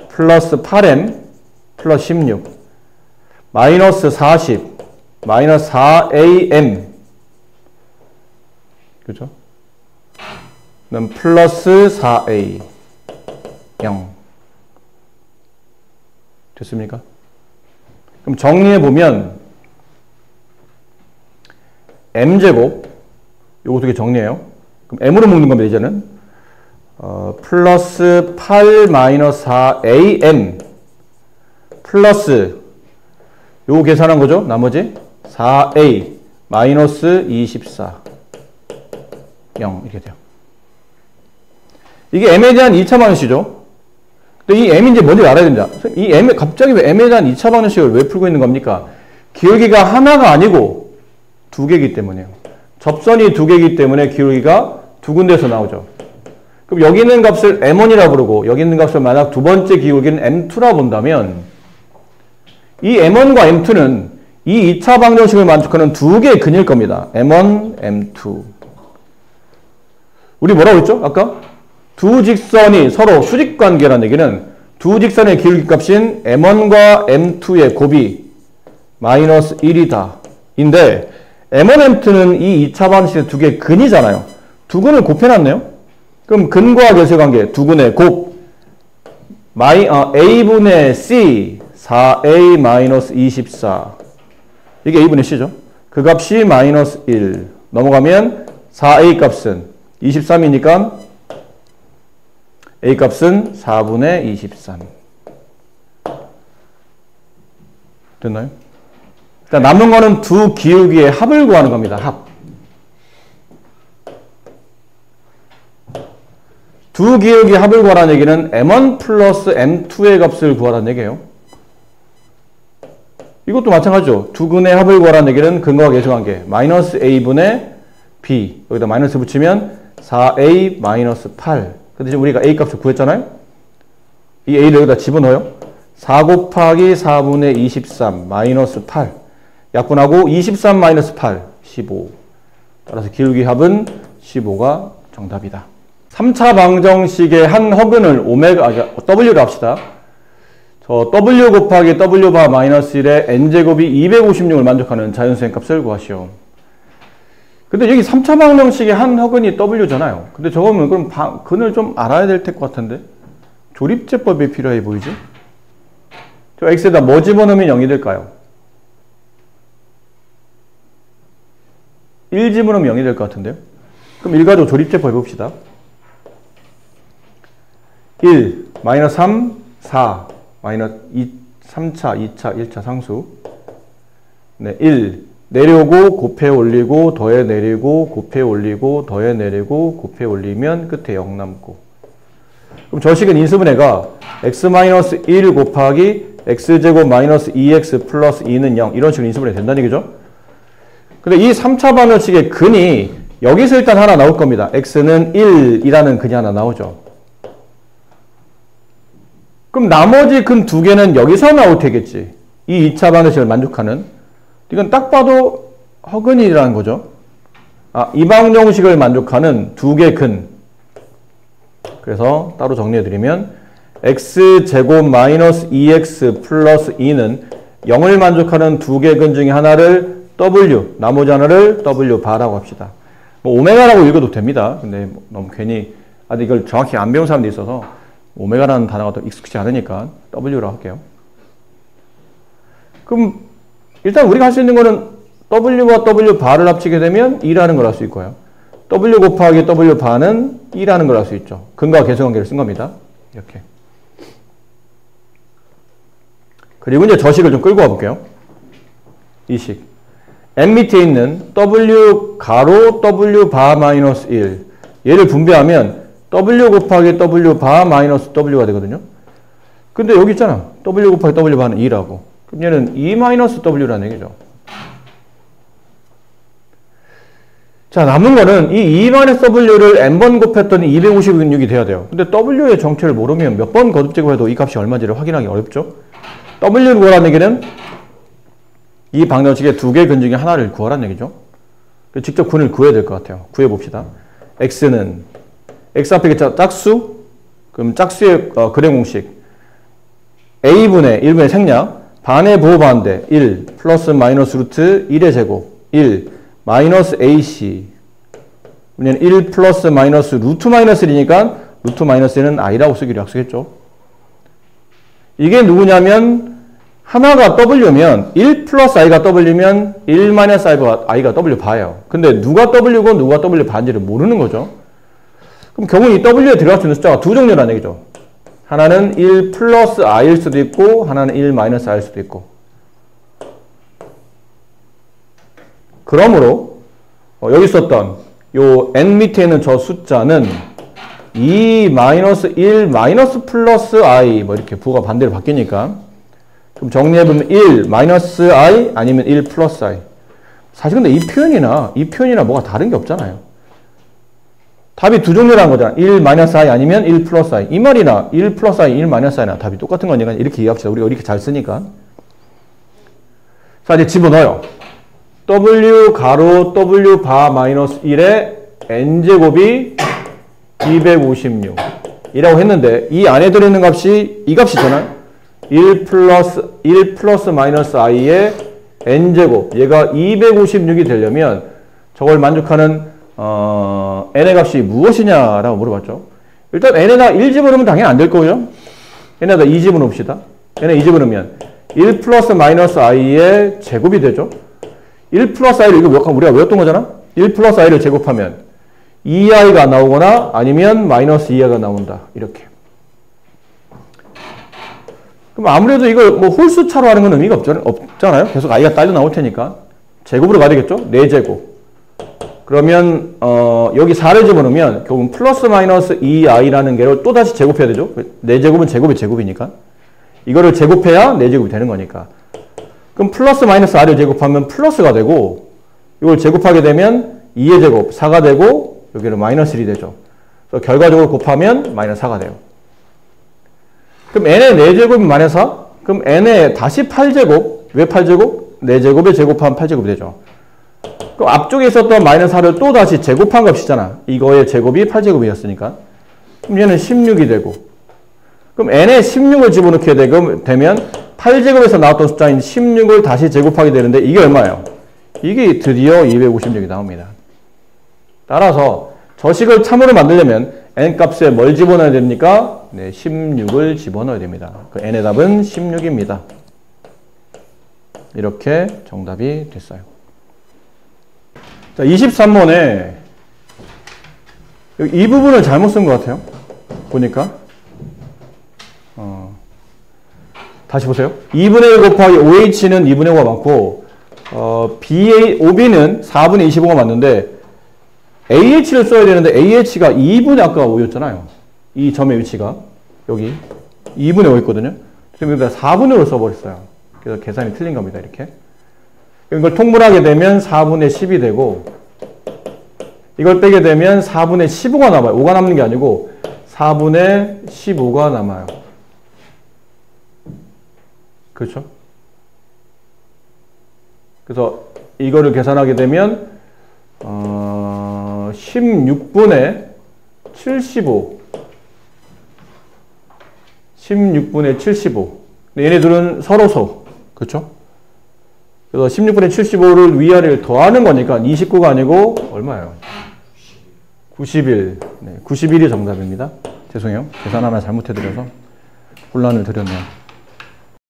플러스 8m 플러스 16 마이너스 40 마이너스 4am 그죠? 그럼 플러스 4a 0 됐습니까? 그럼 정리해보면 m제곱 요거 어떻게 정리해요? 그럼 m으로 묶는 겁니다. 이제는 플러스 8 마이너스 4am 플러스 요거 계산한 거죠? 나머지 4a 마이너스 24 0 이렇게 돼요. 이게 m에 대한 2차 방정식이죠. 근데 이 m이 이제 뭔지 알아야 됩니다. 이 m 갑자기 왜 m에 대한 2차 방정식을 왜 풀고 있는 겁니까? 기울기가 하나가 아니고 두 개이기 때문이에요. 접선이 두 개이기 때문에 기울기가 두 군데에서 나오죠. 그럼 여기 있는 값을 m1이라 부르고 여기 있는 값을 만약 두 번째 기울기는 m2라 본다면 이 m1과 m2는 이 2차 방정식을 만족하는 두 개의 근일 겁니다. m1, m2. 우리 뭐라고 했죠? 아까? 두 직선이 서로 수직관계라는 얘기는 두 직선의 기울기 값인 m1과 m2의 곱이 마이너스 1이다. 인데 m1, m2는 이 2차 방정식의 두 개의 근이잖아요. 두 근을 곱해놨네요. 그럼 근과 계수관계 두 근의 곱 a분의 c 4a 마이너스 24 이게 a분의 c죠. 그 값이 마이너스 1 넘어가면 4a 값은 23이니까 a 값은 4분의 23 됐나요? 일단 남은 거는 두 기울기의 합을 구하는 겁니다. 합. 두 기울기의 합을 구하라는 얘기는 m1 플러스 m2의 값을 구하라는 얘기예요. 이것도 마찬가지죠. 두 근의 합을 구하라는 얘기는 근과 계수관계 마이너스 a분의 b 여기다 마이너스 붙이면 4a 마이너스 8 근데 지금 우리가 a 값을 구했잖아요. 이 a를 여기다 집어넣어요. 4 곱하기 4분의 23 마이너스 8 약분하고 23 마이너스 8 15 따라서 기울기 합은 15가 정답이다. 3차 방정식의 한 허근을 w로 합시다. 저 w 곱하기 w 바 마이너스 1의 n제곱이 256을 만족하는 자연수의 값을 구하시오. 근데 여기 3차 방정식의 한 허근이 w잖아요. 근데 저거는 그럼 근을 좀 알아야 될 것 같은데 조립제법이 필요해 보이지? 저 x에다 뭐 집어넣으면 0이 될까요? 1 집어넣으면 0이 될 것 같은데요? 그럼 일가족 조립제법 해봅시다. 1, 마이너스 3, 4, 마이너스 2, 3차, 2차, 1차 상수. 네, 1, 내려오고, 곱해 올리고, 더해 내리고, 곱해 올리고, 더해 내리고, 곱해 올리면 끝에 0 남고. 그럼 저 식은 인수분해가 x-1 곱하기 x제곱 마이너스 2x 플러스 2는 0. 이런 식으로 인수분해 된다는 얘기죠. 근데 이 3차 방정식의 근이 여기서 일단 하나 나올 겁니다. x는 1이라는 근이 하나 나오죠. 그럼 나머지 근 두 개는 여기서 나올 테겠지. 이 2차 방정식을 만족하는. 이건 딱 봐도 허근이라는 거죠. 이 방정식을 만족하는 두 개 근. 그래서 따로 정리해드리면 x제곱 마이너스 2x 플러스 2는 0을 만족하는 두 개 근 중에 하나를 w, 나머지 하나를 w 바라고 합시다. 뭐 오메가라고 읽어도 됩니다. 근데 뭐 너무 괜히 이걸 정확히 안 배운 사람도 있어서 오메가라는 단어가 더 익숙하지 않으니까 w라고 할게요. 그럼 일단 우리가 할 수 있는 거는 W와 W 바를 합치게 되면 2라는 걸 알 수 있고요. W 곱하기 W 바는 2라는 걸 알 수 있죠. 근과 계수관계를 쓴 겁니다. 이렇게. 그리고 이제 저식을 좀 끌고 와볼게요. 이 식. n 밑에 있는 W 가로 W 바 마이너스 1. 얘를 분배하면 W 곱하기 W 바 마이너스 W가 되거든요. 근데 여기 있잖아. W 곱하기 W 바는 2라고. 그럼 얘는 2 마이너스 W라는 얘기죠. 자, 남은 거는 이 2 마이너스 W를 n번 곱했더니 256이 돼야 돼요. 근데 W의 정체를 모르면 몇 번 거듭 제곱해도 이 값이 얼마인지를 확인하기 어렵죠. W를 구하라는 얘기는 이 방정식의 두 개의 근 중에 하나를 구하라는 얘기죠. 직접 근을 구해야 될 것 같아요. 구해봅시다. x는 x 앞에 짝수, 그럼 짝수의 근해 공식 a분의 1분의 생략, 반의 부호 반대 1 플러스 마이너스 루트 1의 제곱 1 마이너스 ac 우리는 1 플러스 마이너스 루트 마이너스 1이니까 루트 마이너스 1은 i라고 쓰기로 약속했죠. 이게 누구냐면 하나가 w면 1 플러스 i가 w면 1 마이너스 i가 w 바예요. 근데 누가 w고 누가 w 반지를 모르는 거죠. 그럼 결국 이 w에 들어갈 수 있는 숫자가 두 종류라는 얘기죠. 하나는 1 플러스 i일 수도 있고 하나는 1 마이너스 i일 수도 있고. 그러므로 여기 썼던 요 n 밑에 있는 저 숫자는 2 마이너스 1 마이너스 플러스 i 뭐 이렇게 부호가 반대로 바뀌니까 그럼 정리해보면 1 마이너스 i 아니면 1 플러스 i. 사실 근데 이 표현이나 뭐가 다른 게 없잖아요. 답이 두 종류라는 거잖아. 1 마이너스 i 아니면 1 플러스 i. 이 말이나 1 플러스 i, 1 마이너스 i나 답이 똑같은 거니까 이렇게 이해합시다. 우리가 이렇게 잘 쓰니까. 자, 이제 집어넣어요. w 가로 w 바 마이너스 1에 n제곱이 256 이라고 했는데 이 안에 들어있는 값이 이 값이잖아요. 1 플러스 마이너스 i의 n제곱 얘가 256이 되려면 저걸 만족하는 n의 값이 무엇이냐라고 물어봤죠. 일단 n에다 1 집어넣으면 당연히 안 될 거고요. n에다 2 집어넣읍시다. n에 2 집어넣으면 1 플러스 마이너스 i의 제곱이 되죠. 1 플러스 i를 이거 우리가 외웠던 거잖아. 1 플러스 i를 제곱하면 2i가 나오거나 아니면 마이너스 2i가 나온다. 이렇게. 그럼 아무래도 이걸 뭐 홀수차로 하는 건 의미가 없잖아요. 계속 i가 딸려 나올 테니까. 제곱으로 가야 되겠죠? 4제곱. 그러면 여기 4를 집어넣으면 결국은 플러스 마이너스 2i라는 개를 또 다시 제곱해야 되죠. 4제곱은 제곱이 제곱이니까. 이거를 제곱해야 4제곱이 되는 거니까. 그럼 플러스 마이너스 i를 제곱하면 플러스가 되고 이걸 제곱하게 되면 2의 제곱 4가 되고 여기는 마이너스 1이 되죠. 그래서 결과적으로 곱하면 마이너스 4가 돼요. 그럼 n의 4제곱이 마이너스 4? 그럼 n의 다시 8제곱 왜 8제곱? 4제곱에 제곱하면 8제곱이 되죠. 그럼 앞쪽에 있었던 마이너스 4를 또 다시 제곱한 값이잖아. 이거의 제곱이 8제곱이었으니까. 그럼 얘는 16이 되고 그럼 n에 16을 집어넣게 되면 8제곱에서 나왔던 숫자인 16을 다시 제곱하게 되는데 이게 얼마예요? 이게 드디어 256이 나옵니다. 따라서 저식을 참으로 만들려면 n값에 뭘 집어넣어야 됩니까? 네, 16을 집어넣어야 됩니다. 그 n의 답은 16입니다. 이렇게 정답이 됐어요. 자, 23번에 이 부분을 잘못 쓴 것 같아요. 보니까. 다시 보세요. 2분의 1 곱하기 5h는 2분의 5가 많고 OB는 4분의 25가 맞는데 AH를 써야 되는데 AH가 2분의 아까 5였잖아요. 이 점의 위치가 여기 2분의 5 있거든요. 그럼 여기다 4분의 5를 써버렸어요. 그래서 계산이 틀린 겁니다. 이렇게. 이걸 통분하게 되면 4분의 10이 되고 이걸 빼게 되면 4분의 15가 남아요. 5가 남는 게 아니고 4분의 15가 남아요. 그렇죠? 그래서 이거를 계산하게 되면 16분의 75 16분의 75 얘네들은 서로서 그렇죠? 그래서 16분의 75를 위아래를 더하는 거니까 29가 아니고 얼마예요? 91 네, 91이 정답입니다. 죄송해요. 계산 하나 잘못해드려서 혼란을 드렸네요.